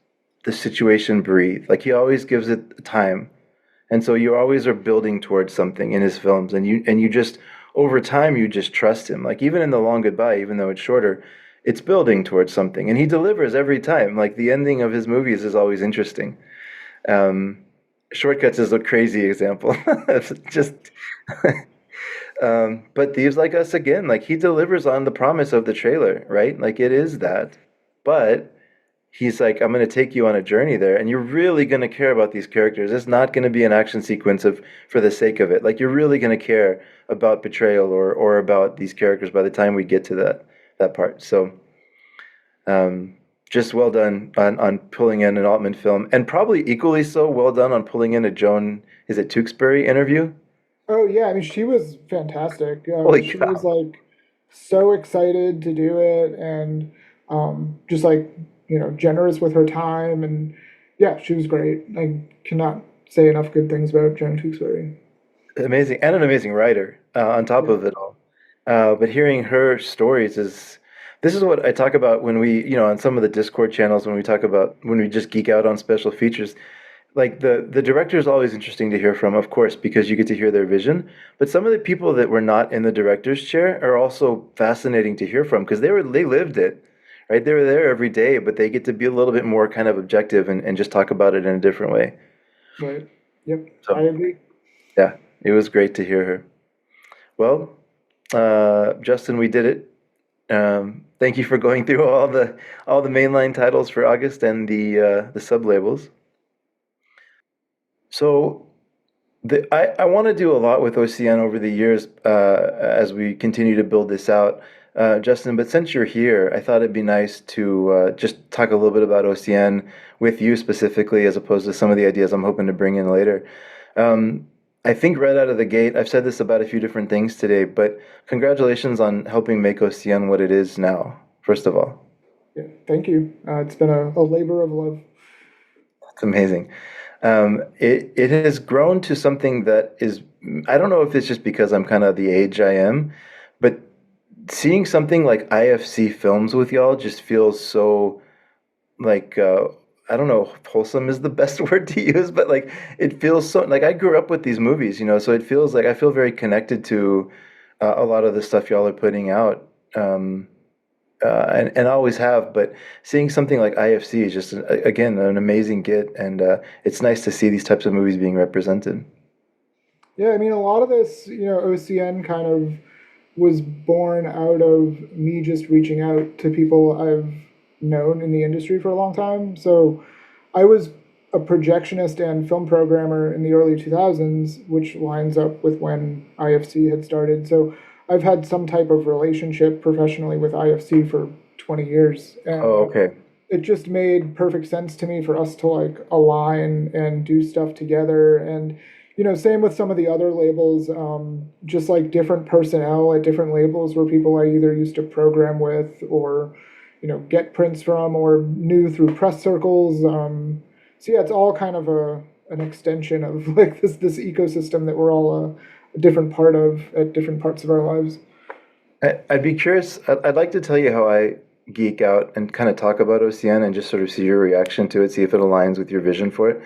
the situation breathe. Like he always gives it time. And so you always are building towards something in his films, and you just over time you just trust him. Like even in The Long Goodbye, even though it's shorter, it's building towards something, and he delivers every time. Like the ending of his movies is always interesting. Um, Shortcuts is a crazy example. It's just, but Thieves Like Us again, like he delivers on the promise of the trailer, right? Like it is that, but he's like, I'm going to take you on a journey there, and you're really going to care about these characters. It's not going to be an action sequence of for the sake of it. Like you're really going to care about betrayal or about these characters by the time we get to that part. So, just well done on pulling in an Altman film, and probably equally so well done on pulling in a Joan, is it Tewksbury interview? Oh yeah, I mean she was fantastic. Holy She was cow! like so excited to do it, and just like generous with her time, and yeah, she was great. I cannot say enough good things about Joan Tewksbury. Amazing, and an amazing writer on top Yeah. of it all. But hearing her stories is this is what I talk about when we, on some of the Discord channels when we talk about when we just geek out on special features. Like the director is always interesting to hear from, of course, because you get to hear their vision. But some of the people that were not in the director's chair are also fascinating to hear from because they lived it, right? They were there every day, but they get to be a little bit more kind of objective and just talk about it in a different way. Right. Yep. I So agree. yeah, it was great to hear her. Well, Justin, we did it. Thank you for going through all the mainline titles for August and the sub labels. So I want to do a lot with OCN over the years as we continue to build this out, Justin. But since you're here, I thought it'd be nice to just talk a little bit about OCN with you specifically, as opposed to some of the ideas I'm hoping to bring in later. I think right out of the gate, I've said this about a few different things today, but congratulations on helping make OCN what it is now, first of all. Yeah, thank you. It's been a labor of love. It's amazing. It has grown to something that is, I don't know if it's just because I'm kind of the age I am, but seeing something like IFC films with y'all just feels so like I don't know if wholesome is the best word to use, but like it feels so like I grew up with these movies, so it feels like I feel very connected to a lot of the stuff y'all are putting out. And I always have, but seeing something like IFC is just again an amazing get, and it's nice to see these types of movies being represented. Yeah, I mean, a lot of this, OCN kind of was born out of me just reaching out to people I've known in the industry for a long time. So I was a projectionist and film programmer in the early 2000s, which lines up with when IFC had started. So I've had some type of relationship professionally with IFC for 20 years. And Oh, okay. it just made perfect sense to me for us to like align and do stuff together. And same with some of the other labels, just like different personnel at different labels were people I either used to program with or get prints from or knew through press circles. So yeah, it's all kind of an extension of like this ecosystem that we're all a different part of at different parts of our lives. I'd be curious. I'd like to tell you how I geek out and kind of talk about OCN and just sort of see your reaction to it, see if it aligns with your vision for it.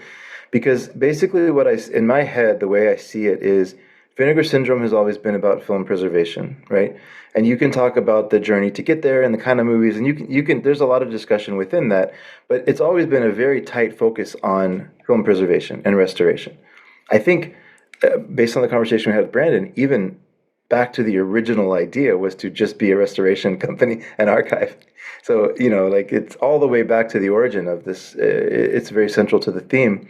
Because basically, in my head, the way I see it is Vinegar Syndrome has always been about film preservation, right? And you can talk about the journey to get there and the kind of movies, and you can. There's a lot of discussion within that, but it's always been a very tight focus on film preservation and restoration. I think, based on the conversation we had with Brandon, even back to the original idea was to just be a restoration company and archive. So, like it's all the way back to the origin of this. It's very central to the theme.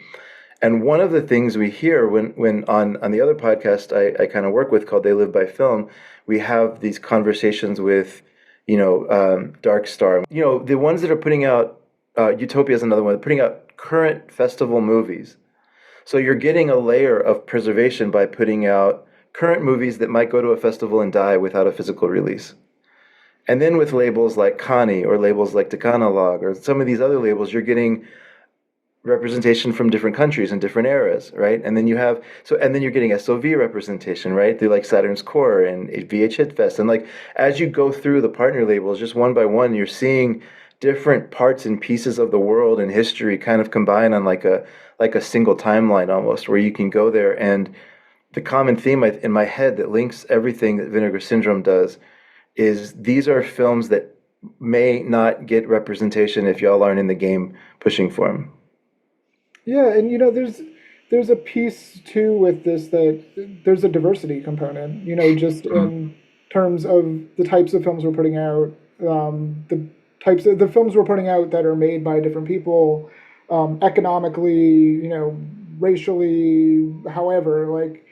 And one of the things we hear when on the other podcast I kind of work with called They Live by Film, we have these conversations with, Dark Star. The ones that are putting out, Utopia is another one, putting out current festival movies. So you're getting a layer of preservation by putting out current movies that might go to a festival and die without a physical release. And then with labels like Kani or labels like Log or some of these other labels, you're getting representation from different countries and different eras, right? And then and then you're getting SOV representation, right? Through like Saturn's Core and VH Hitfest. And like as you go through the partner labels, just one by one, you're seeing different parts and pieces of the world and history kind of combine on like a single timeline almost, where you can go there. And the common theme in my head that links everything that Vinegar Syndrome does is these are films that may not get representation if y'all aren't in the game pushing for them. Yeah, and there's a piece too with this that there's a diversity component. Just in terms of the types of films we're putting out, the types of the films we're putting out that are made by different people, economically, racially, however, like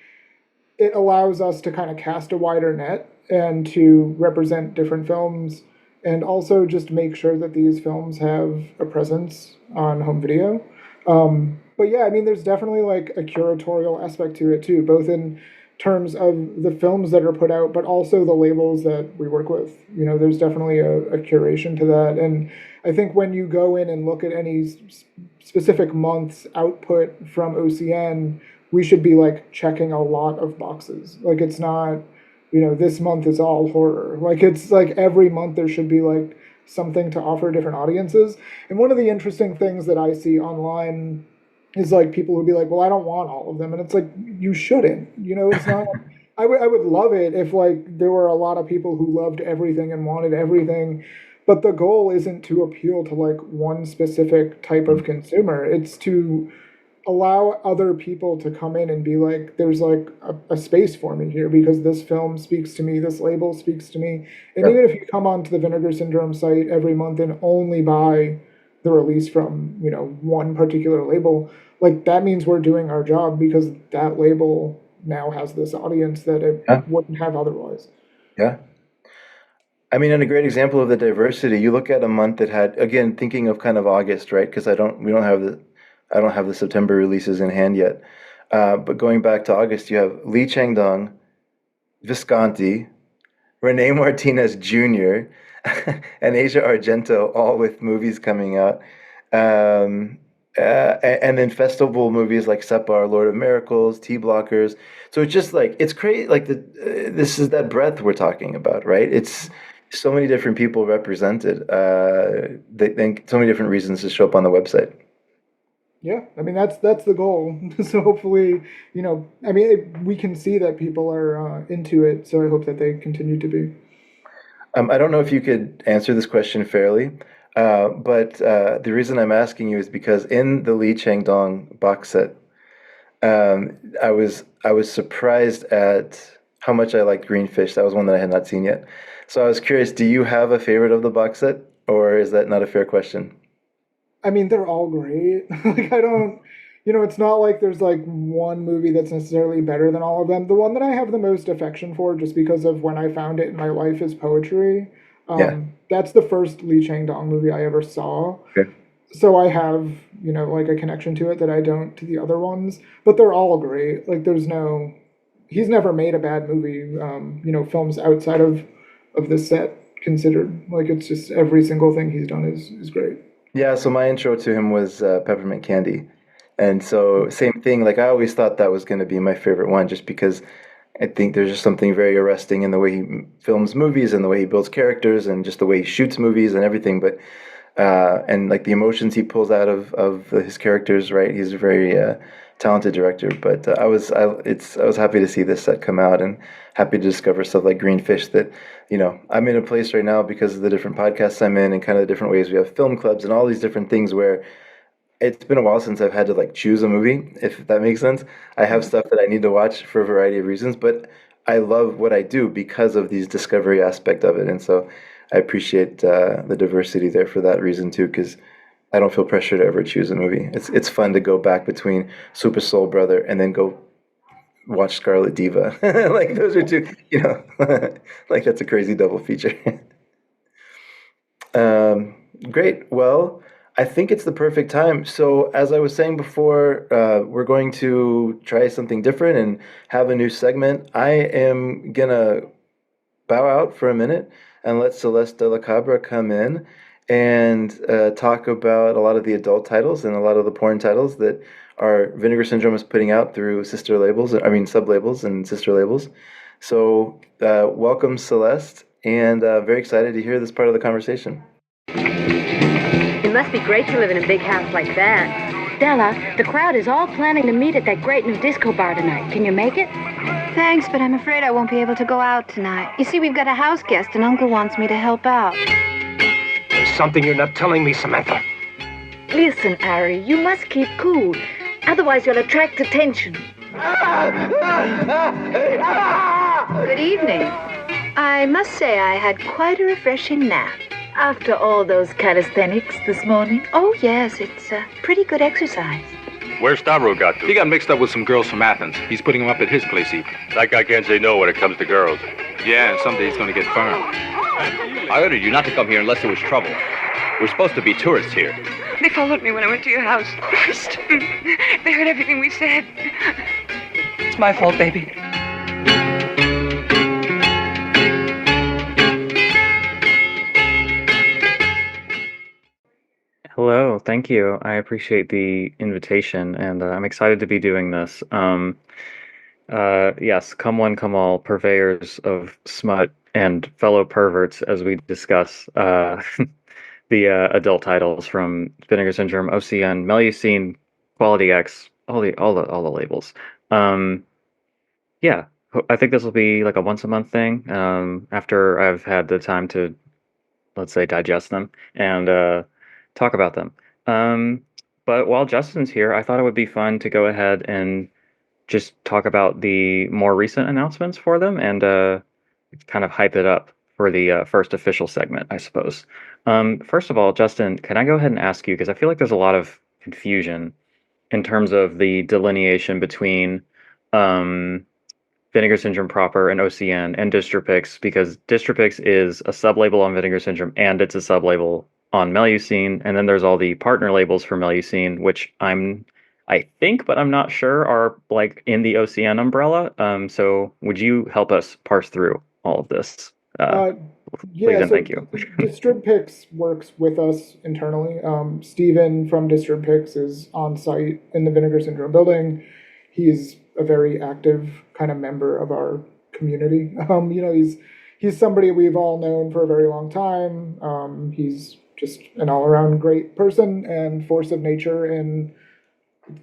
it allows us to kind of cast a wider net and to represent different films and also just make sure that these films have a presence on home video. But yeah, I mean, there's definitely like a curatorial aspect to it too, both in terms of the films that are put out, but also the labels that we work with. There's definitely a curation to that. And I think when you go in and look at any specific month's output from OCN, we should be like checking a lot of boxes. Like it's not, this month is all horror. Like it's like every month there should be like something to offer different audiences. And one of the interesting things that I see online is like people who be like, well, I don't want all of them. And it's like, you shouldn't, it's not, I would love it if like there were a lot of people who loved everything and wanted everything. But the goal isn't to appeal to like one specific type of consumer. It's to allow other people to come in and be like, there's like a space for me here because this film speaks to me, this label speaks to me. And even if you come onto the Vinegar Syndrome site every month and only buy the release from, one particular label, like that means we're doing our job because that label now has this audience that it wouldn't have otherwise. Yeah. I mean, and a great example of the diversity, you look at a month that had, again, thinking of kind of August, right? Because I don't have the September releases in hand yet. But going back to August, you have Lee Chang-dong, Visconti, Rene Martinez Jr., and Asia Argento, all with movies coming out. And then festival movies like Separ, Lord of Miracles, T Blockers. So it's just like it's crazy. Like this is that breadth we're talking about, right? It's so many different people represented. And so many different reasons to show up on the website. Yeah, I mean that's the goal. So hopefully, I mean we can see that people are into it. So I hope that they continue to be. I don't know if you could answer this question fairly, but the reason I'm asking you is because in the Lee Chang-dong box set, I was surprised at how much I liked Greenfish. That was one that I had not seen yet. So I was curious, do you have a favorite of the box set, or is that not a fair question? I mean, they're all great. Like I don't, it's not like there's like one movie that's necessarily better than all of them. The one that I have the most affection for, just because of when I found it in my life, is Poetry. Yeah. That's the first Lee Chang-dong movie I ever saw. Okay. So I have, like a connection to it that I don't to the other ones. But they're all great. Like he's never made a bad movie. Films outside of this set considered. Like it's just every single thing he's done is great. Yeah, so my intro to him was Peppermint Candy. And so same thing, like I always thought that was going to be my favorite one just because I think there's just something very arresting in the way he films movies and the way he builds characters and just the way he shoots movies and everything. But and like the emotions he pulls out of his characters, right? He's a very talented director. But I was happy to see this set come out and happy to discover stuff like Greenfish that I'm in a place right now because of the different podcasts I'm in and kind of the different ways we have film clubs and all these different things where it's been a while since I've had to like choose a movie, if that makes sense. I have stuff that I need to watch for a variety of reasons, but I love what I do because of these discovery aspect of it. And so I appreciate the diversity there for that reason too, because I don't feel pressure to ever choose a movie. It's fun to go back between Super Soul Brother and then go watch Scarlet Diva. Like those are two, like that's a crazy double feature. Great. Well, I think it's the perfect time. So, as I was saying before, we're going to try something different and have a new segment. I am gonna bow out for a minute and let Celeste de la Cabra come in and talk about a lot of the adult titles and a lot of the porn titles that our Vinegar Syndrome is putting out through sister labels, I mean sub labels and sister labels. So, welcome, Celeste, and very excited to hear this part of the conversation. It must be great to live in a big house like that. Della, the crowd is all planning to meet at that great new disco bar tonight. Can you make it? Thanks, but I'm afraid I won't be able to go out tonight. You see, we've got a house guest, and Uncle wants me to help out. There's something you're not telling me, Samantha. Listen, Ari, you must keep cool. Otherwise, you'll attract attention. Good evening. I must say I had quite a refreshing nap. After all those calisthenics this morning? Oh, yes, it's pretty good exercise. Where's Stavro got to? He got mixed up with some girls from Athens. He's putting them up at his place even. That guy can't say no when it comes to girls. Yeah, and someday he's going to get firm. I ordered you not to come here unless there was trouble. We're supposed to be tourists here. They followed me when I went to your house first. They heard everything we said. It's my fault, baby. Hello, thank you. I appreciate the invitation, and I'm excited to be doing this. Yes, come one, come all, purveyors of smut and fellow perverts, as we discuss the adult titles from Vinegar Syndrome, OCN, Mélusine, Quality X, all the labels. Yeah, I think this will be like a once a month thing. After I've had the time to, let's say, digest them and talk about them. But while Justin's here, I thought it would be fun to go ahead and just talk about the more recent announcements for them and kind of hype it up for the first official segment, I suppose. First of all, Justin, can I go ahead and ask you, because I feel like there's a lot of confusion in terms of the delineation between Vinegar Syndrome proper and OCN and Distribpix, because Distribpix is a sub-label on Vinegar Syndrome and it's a sub-label on Mélusine, and then there's all the partner labels for Mélusine, which I think, but I'm not sure, are like in the OCN umbrella. So would you help us parse through all of this Uh, please and so thank you. Distribpix works with us internally. Steven from Distribpix is on site in the Vinegar Syndrome building. He's a very active kind of member of our community. He's somebody we've all known for a very long time. He's just an all-around great person and force of nature in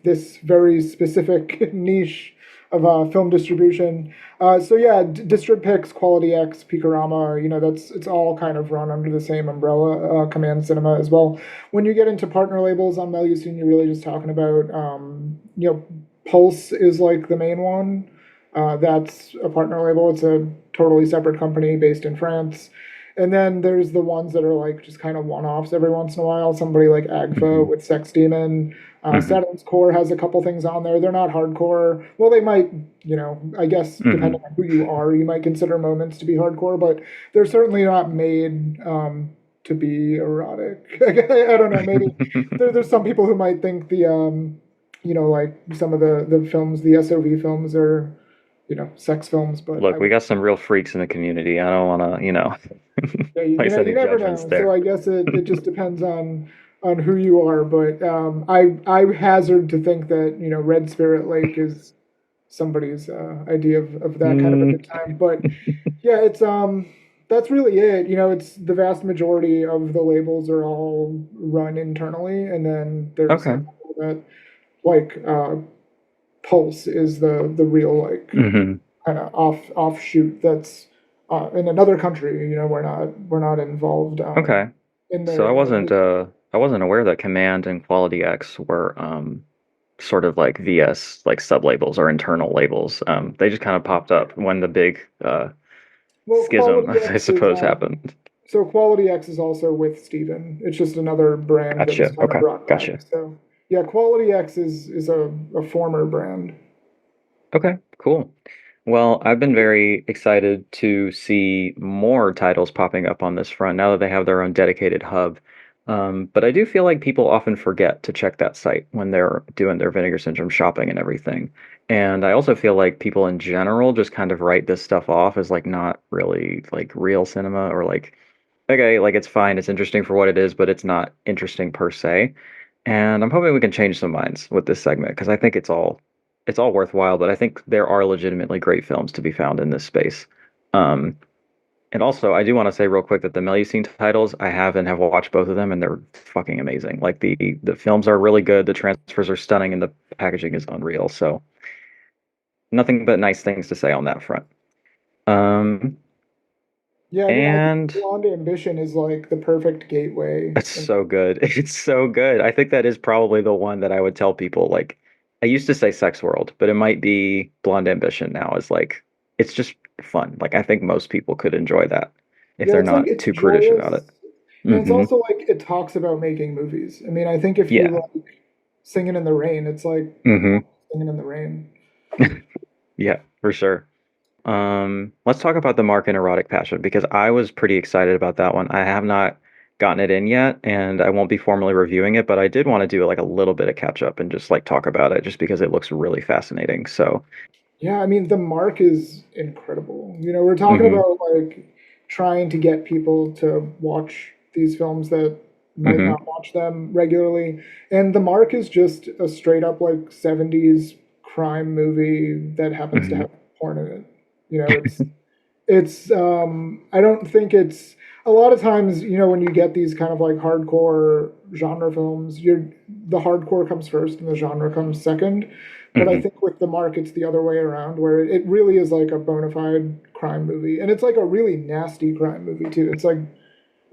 this very specific niche of film distribution. Distribpix, Quality X, Picorama, it's all kind of run under the same umbrella, Command Cinema as well. When you get into partner labels on Mélusine, you're really just talking about, Pulse is like the main one. That's a partner label. It's a totally separate company based in France. And then there's the ones that are like just kind of one-offs every once in a while. Somebody like Agfa with Sex Demon. Saturn's Core has a couple things on there. They're not hardcore. Well, they might, I guess, depending on who you are, you might consider Moments to be hardcore, but they're certainly not made to be erotic. I don't know. Maybe there's some people who might think the, like some of the films, the SOV films are, sex films. But look, we got some real freaks in the community. I don't want to, you never know. there. So I guess it just depends on who you are. But I hazard to think that Red Spirit Lake is somebody's idea of that kind of a good time. But yeah, it's that's really it. It's the vast majority of the labels are all run internally, and then there's some people that like Pulse is the real kind of offshoot that's in another country. We're not involved. So I wasn't aware that Command and Quality X were sort of like VS like sub labels or internal labels. They just kind of popped up when the big schism, I suppose, happened. So Quality X is also with Steven. It's just another brand. Gotcha. That was kind of brought back. Gotcha. So yeah, Quality X is a former brand. Okay, cool. Well, I've been very excited to see more titles popping up on this front now that they have their own dedicated hub. But I do feel like people often forget to check that site when they're doing their Vinegar Syndrome shopping and everything. And I also feel like people in general just kind of write this stuff off as like not really like real cinema or like, okay, like it's fine, it's interesting for what it is, but it's not interesting per se. And I'm hoping we can change some minds with this segment because I think it's all worthwhile, but I think there are legitimately great films to be found in this space. And also, I do want to say real quick that the Mélusine titles, I have watched both of them, and they're fucking amazing. Like the films are really good, the transfers are stunning, and the packaging is unreal. So nothing but nice things to say on that front. Yeah, I think Blonde Ambition is like the perfect gateway. It's so good. It's so good. I think that is probably the one that I would tell people. Like, I used to say Sex World, but it might be Blonde Ambition now. Is like, it's just fun. Like, I think most people could enjoy that if they're not too prudish about it. And it's also like it talks about making movies. I mean, I think if you like Singing in the Rain, it's like Singing in the Rain. Yeah, for sure. Let's talk about The Mark and Erotic Passion because I was pretty excited about that one. I have not gotten it in yet, and I won't be formally reviewing it, but I did want to do like a little bit of catch up and just like talk about it just because it looks really fascinating. So yeah, I mean, The Mark is incredible. We're talking about like trying to get people to watch these films that might not watch them regularly, and The Mark is just a straight up like 70s crime movie that happens to have porn in it. It's I don't think it's a lot of times, when you get these kind of like hardcore genre films, the hardcore comes first and the genre comes second. But I think with The Mark, it's the other way around, where it really is like a bona fide crime movie. And it's like a really nasty crime movie too. It's like,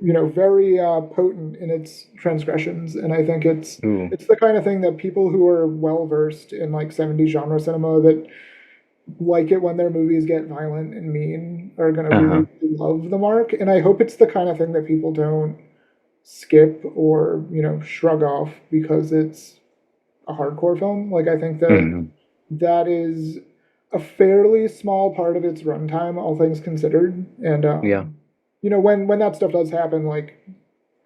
very potent in its transgressions. And I think it's the kind of thing that people who are well versed in like 70s genre cinema that like it when their movies get violent and mean are going to really love The Mark. And I hope it's the kind of thing that people don't skip or, shrug off because it's a hardcore film. Like, I think that that is a fairly small part of its runtime, all things considered. And, when that stuff does happen, like,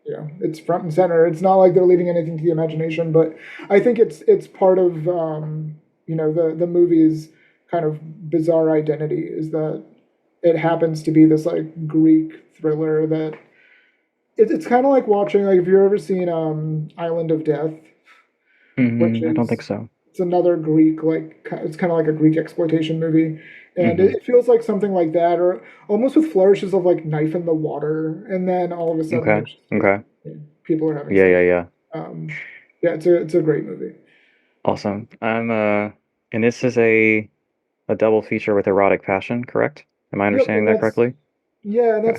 it's front and center. It's not like they're leaving anything to the imagination, but I think it's part of, the movie's kind of bizarre identity is that it happens to be this like Greek thriller that it's kind of like watching, like, if you've ever seen Island of Death, which I don't is think so. it's another Greek, like, it's kind of like a Greek exploitation movie, and it feels like something like that, or almost with flourishes of like Knife in the Water, and then all of a sudden Okay. it's just, Okay. people are having Yeah, sex. yeah, yeah. Yeah, it's a great movie. Awesome. And this is a double feature with Erotic Passion, correct? Am I Yep, understanding and that correctly? and Okay.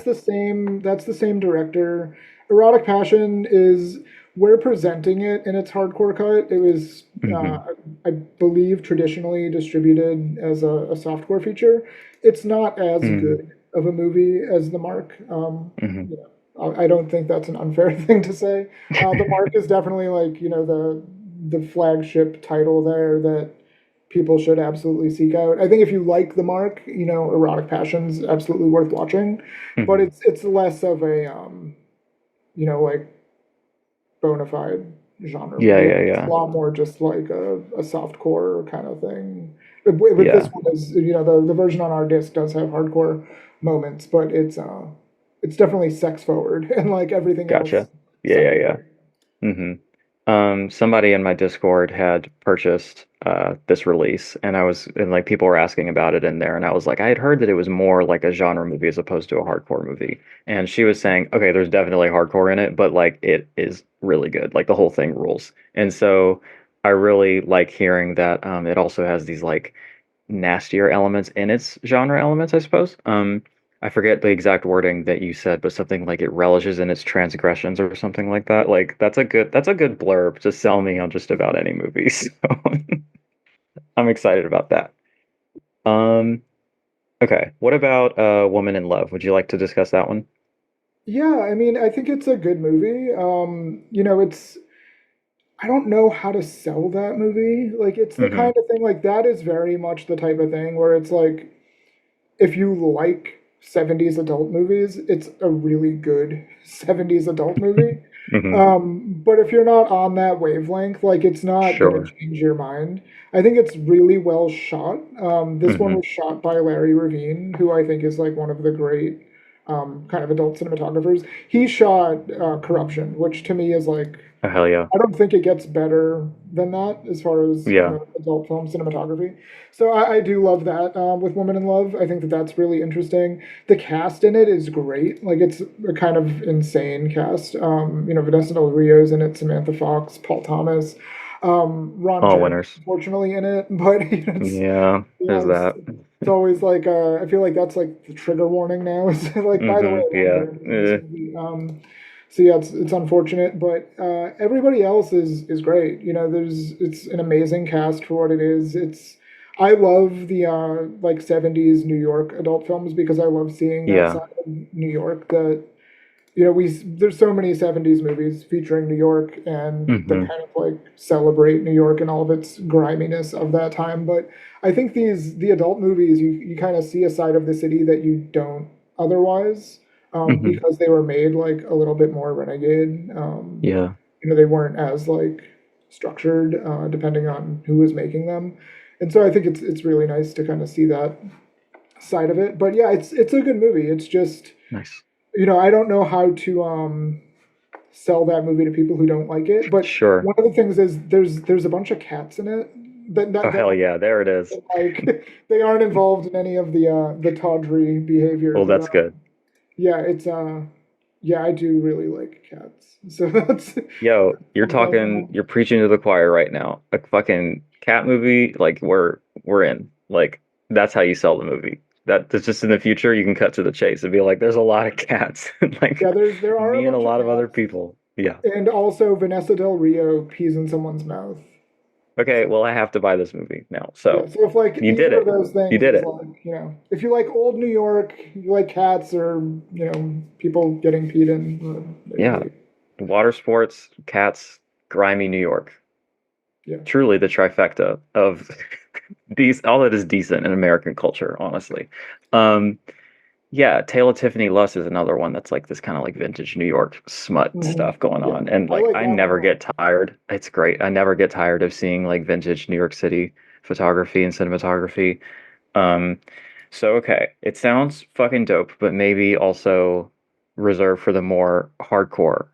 that's the same director. Erotic Passion is, we're presenting it in its hardcore cut. It was, hmm I believe, traditionally distributed as a softcore feature. It's not as Mm-hmm. good of a movie as The Mark. Mm-hmm. You know, I don't think that's an unfair thing to say. The Mark is definitely, like, the flagship title there that people should absolutely seek out. I think if you like The Mark, Erotic Passion's absolutely worth watching, but hmm it's less of a like, bona fide genre Yeah, movie. yeah, It's a yeah. lot more just like a soft core kind of thing. With this Yeah. one, is, the version on our disc does have hardcore moments, but it's definitely sex forward, and like everything else Gotcha. Yeah, yeah, yeah. secondary. hmm Somebody in my Discord had purchased this release, and like people were asking about it in there, and I was like, I had heard that it was more like a genre movie as opposed to a hardcore movie. And she was saying, okay, there's definitely hardcore in it, but like it is really good. Like the whole thing rules. And so I really like hearing that it also has these like nastier elements in its genre elements, I suppose. I forget the exact wording that you said, but something like it relishes in its transgressions or something like that. Like that's a good blurb to sell me on just about any movie. So I'm excited about that. Um, okay. What about Woman in Love? Would you like to discuss that one? Yeah, I mean, I think it's a good movie. It's, I don't know how to sell that movie. Like, it's the hmm kind of thing, like, that is very much the type of thing where it's like, if you like 70s adult movies, it's a really good 70s adult movie. hmm But if you're not on that wavelength, like, it's not gonna Sure. change your mind. I think it's really well shot. This one hmm was shot by Larry Ravine, who I think is like one of the great kind of adult cinematographers. He shot Corruption, which to me is like, Oh, hell yeah. I don't think it gets better than that as far as Yeah. adult film cinematography. So I do love that with Woman in Love. I think that that's really interesting. The cast in it is great. Like, it's a kind of insane cast. Vanessa Del Rio's in it, Samantha Fox, Paul Thomas, Ron All Jeremy, winners. unfortunately, in it. But Yeah, there's that. it's always like, I feel like that's like the trigger warning now. It's like, by the way, Ron Yeah. Jeremy in this movie. So yeah, it's unfortunate, but everybody else is great. It's an amazing cast for what it is. I love the like 70s New York adult films because I love seeing that Yeah. side of New York. That there's so many 70s movies featuring New York, and that hmm kind of like celebrate New York and all of its griminess of that time. But I think the adult movies, you kind of see a side of the city that you don't otherwise, hmm because they were made like a little bit more renegade. Yeah. They weren't as like structured, depending on who was making them. And so I think it's really nice to kind of see that side of it. But yeah, it's a good movie. It's just, Nice. I don't know how to sell that movie to people who don't like it. But Sure. one of the things is there's a bunch of cats in it Oh, that hell yeah. There it is. like they aren't involved in any of the tawdry behavior. Well, But that's good. yeah, it's yeah, I do really like cats. So that's Yo, something. you're preaching to the choir right now. A fucking cat movie, like we're in. Like that's how you sell the movie. That's just in the future you can cut to the chase and be like, there's a lot of cats. Yeah, Like there are a me and a bunch of lot of other cats, people. Yeah. and also Vanessa Del Rio pees in someone's mouth. Okay, well I have to buy this movie now. Yeah, So so if like you did either of it. those You things did is it. like, if you like old New York, you like cats, or people getting peed in, Yeah. Water sports, cats, grimy New York. Yeah. Truly the trifecta of all that is decent in American culture, honestly. Um, yeah, Tale of Tiffany Luss is another one that's like this kind of like vintage New York smut stuff going Yeah, on. And I like like I that one a never lot. get tired. It's great. I never get tired of seeing like vintage New York City photography and cinematography. Um, So okay, it sounds fucking dope, but maybe also reserved for the more hardcore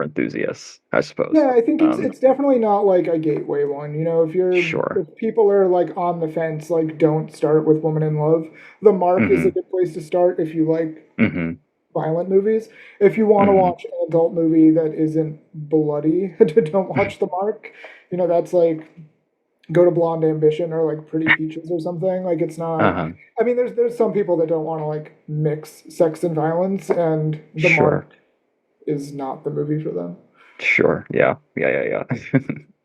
enthusiasts, I suppose. Yeah, I think it's definitely not like a gateway one. You know, Sure. if people are like on the fence, like don't start with Woman in Love. The Mark is a Mm-hmm. good place to start if you like Mm-hmm. violent movies. If you want to Mm-hmm. watch an adult movie that isn't bloody, don't watch The Mark. You know, that's like go to Blonde Ambition or like Pretty Peaches or something. Like it's not. Uh-huh. I mean, there's some people that don't want to like mix sex and violence, and The Sure. Mark is not the movie for them. Sure. Yeah. Yeah.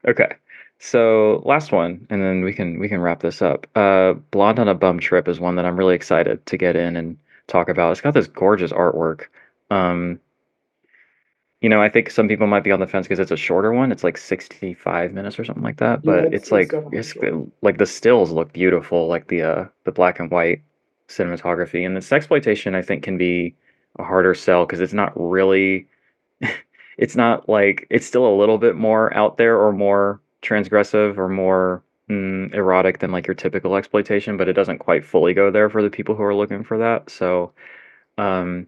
Okay. So last one, and then we can wrap this up. Blonde on a Bum Trip is one that I'm really excited to get in and talk about. It's got this gorgeous artwork. Um, I think some people might be on the fence because it's a shorter one. It's like 65 minutes or something like that. Yeah, But it's it's like definitely short. like the stills look beautiful, like the black and white cinematography. And the sexploitation I think can be a harder sell because it's not really it's not like it's still a little bit more out there or more transgressive or more erotic than like your typical exploitation, but it doesn't quite fully go there for the people who are looking for that. So, um,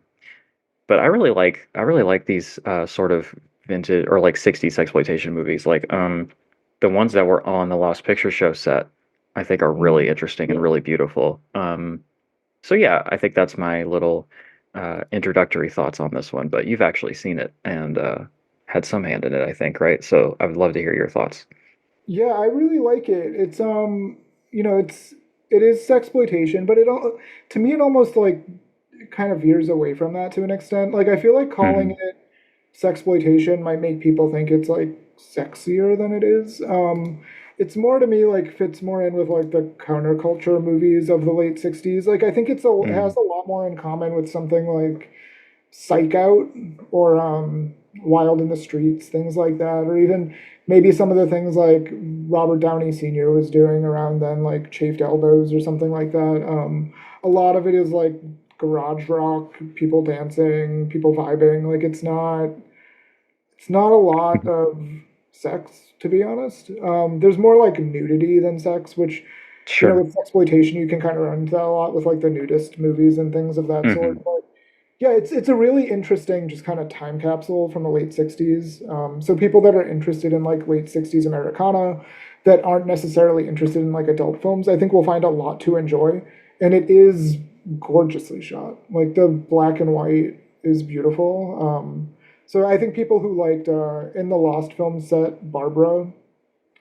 but I really like these sort of vintage or like 60s exploitation movies. Like the ones that were on the Lost Picture Show set, I think are really interesting and really beautiful. So yeah, I think that's my little introductory thoughts on this one. But you've actually seen it and had some hand in it, I think, right? So I would love to hear your thoughts. Yeah, I really like it. It's you know, it is sexploitation, but to me it almost like kind of veers away from that to an extent. Like I feel like calling Hmm. it sexploitation might make people think it's like sexier than it is. It's more to me like fits more in with like the counterculture movies of the late 60s. Like I think it has Mm. a lot more in common with something like Psych Out or Wild in the Streets, things like that, or even maybe some of the things like Robert Downey Sr. was doing around then, like Chafed Elbows or something like that. A lot of it is like garage rock, people dancing, people vibing. Like it's not a lot of sex, to be honest. There's more like nudity than sex, which you know Sure. with exploitation you can kind of run into that a lot with like the nudist movies and things of that sort. Hmm. But yeah, it's a really interesting just kind of time capsule from the late 60s. So people that are interested in like late 60s Americana that aren't necessarily interested in like adult films, I think will find a lot to enjoy. And it is gorgeously shot. Like the black and white is beautiful. So I think people who liked in the Lost film set Barbara,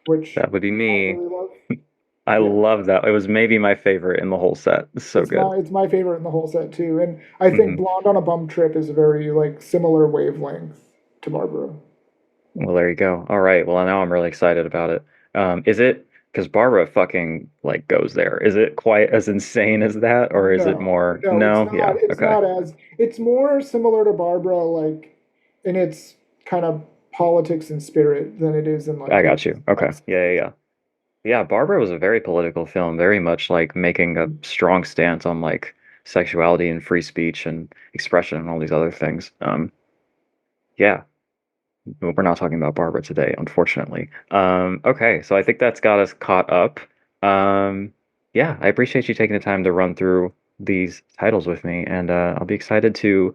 which That would be I me. really love. I Yeah, love that. It was maybe my favorite in the whole set. It's so good. it's my favorite in the whole set too. And I think Hmm. Blonde on a Bum Trip is a very like similar wavelength to Barbara. Well, there you go. All right. Well, now I'm really excited about it. Is it because Barbara fucking like goes there? Is it quite as insane as that, or is it No, more? no, it's No. not. Yeah. It's Okay. not as. It's more similar to Barbara, like in its kind of politics and spirit than it is in like I its got you. Okay. sex. Yeah. Yeah, Barbara was a very political film, very much like making a strong stance on like sexuality and free speech and expression and all these other things. Yeah, but we're not talking about Barbara today, unfortunately. Okay, so I think that's got us caught up. Um, yeah, I appreciate you taking the time to run through these titles with me, and I'll be excited to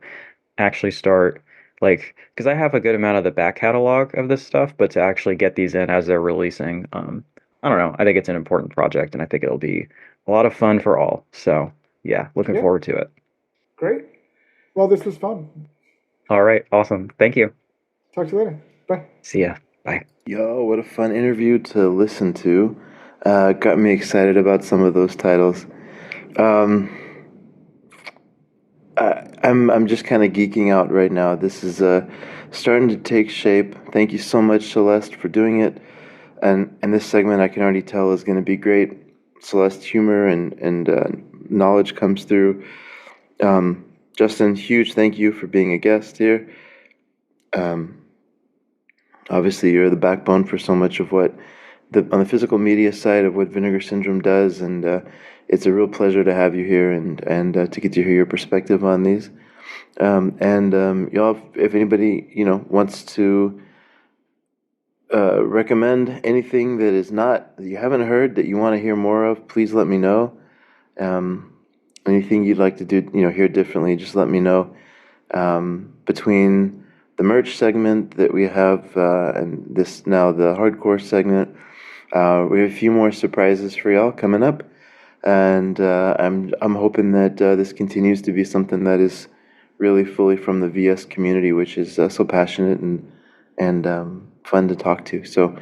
actually start like because I have a good amount of the back catalog of this stuff, but to actually get these in as they're releasing, I don't know. I think it's an important project, and I think it'll be a lot of fun for all. So yeah, looking Yeah, forward to it. great. Well, this was fun. All right, awesome. Thank you. Talk to you later. Bye. See ya. Bye. Yo, what a fun interview to listen to. Got me excited about some of those titles. Um, I'm just kind of geeking out right now. This is starting to take shape. Thank you so much, Celeste, for doing it. And this segment I can already tell is going to be great. Celeste humor and knowledge comes through. Justin, huge thank you for being a guest here. Um, Obviously, you're the backbone for so much of what on the physical media side of what Vinegar Syndrome does, and it's a real pleasure to have you here and to get to hear your perspective on these. Y'all, if anybody wants to recommend anything that is not that you haven't heard that you want to hear more of, please let me know. Um, anything you'd like to do, hear differently, just let me know. Between the merch segment that we have and this now the hardcore segment, we have a few more surprises for y'all coming up, and I'm hoping that this continues to be something that is really fully from the VS community, which is so passionate and fun to talk to. So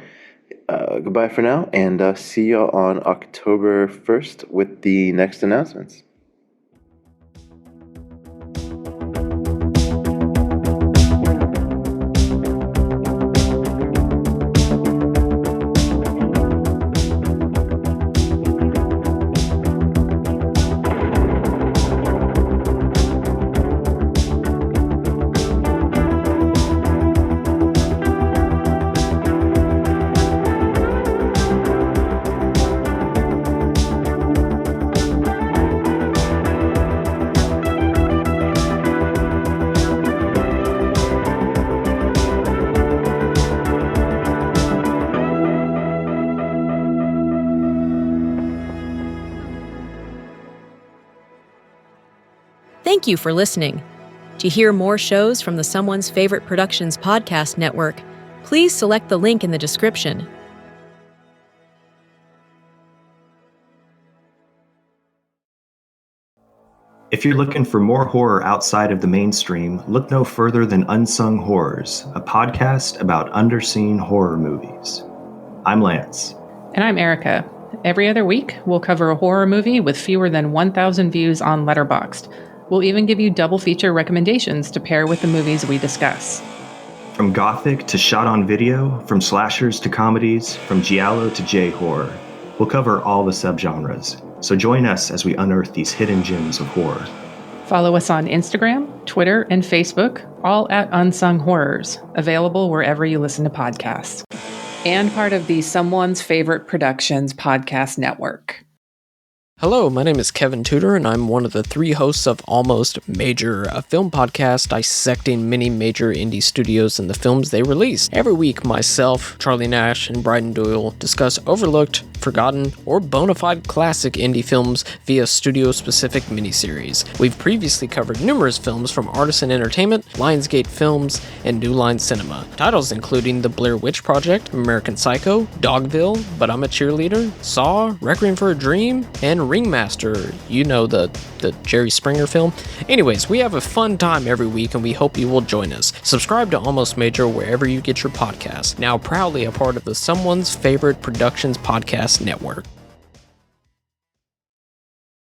goodbye for now, and see y'all on October 1st with the next announcements. Thank you for listening. To hear more shows from the Someone's Favorite Productions podcast network, please select the link in the description. If you're looking for more horror outside of the mainstream, look no further than Unsung Horrors, a podcast about underseen horror movies. I'm Lance. And I'm Erica. Every other week, we'll cover a horror movie with fewer than 1,000 views on Letterboxd. We'll even give you double feature recommendations to pair with the movies we discuss. From gothic to shot on video, from slashers to comedies, from giallo to J-horror. We'll cover all the subgenres. So join us as we unearth these hidden gems of horror. Follow us on Instagram, Twitter, and Facebook, all at Unsung Horrors, available wherever you listen to podcasts. And part of the Someone's Favorite Productions podcast network. Hello, my name is Kevin Tudor, and I'm one of the 3 hosts of Almost Major, a film podcast dissecting many major indie studios and the films they release. Every week, myself, Charlie Nash, and Bryden Doyle discuss overlooked, forgotten, or bona fide classic indie films via studio-specific miniseries. We've previously covered numerous films from Artisan Entertainment, Lionsgate Films, and New Line Cinema. Titles including The Blair Witch Project, American Psycho, Dogville, But I'm a Cheerleader, Saw, Requiem for a Dream, and Ringmaster, the Jerry Springer film. Anyways, we have a fun time every week, and we hope you will join us. Subscribe to Almost Major wherever you get your podcasts. Now proudly a part of the Someone's Favorite Productions podcast network.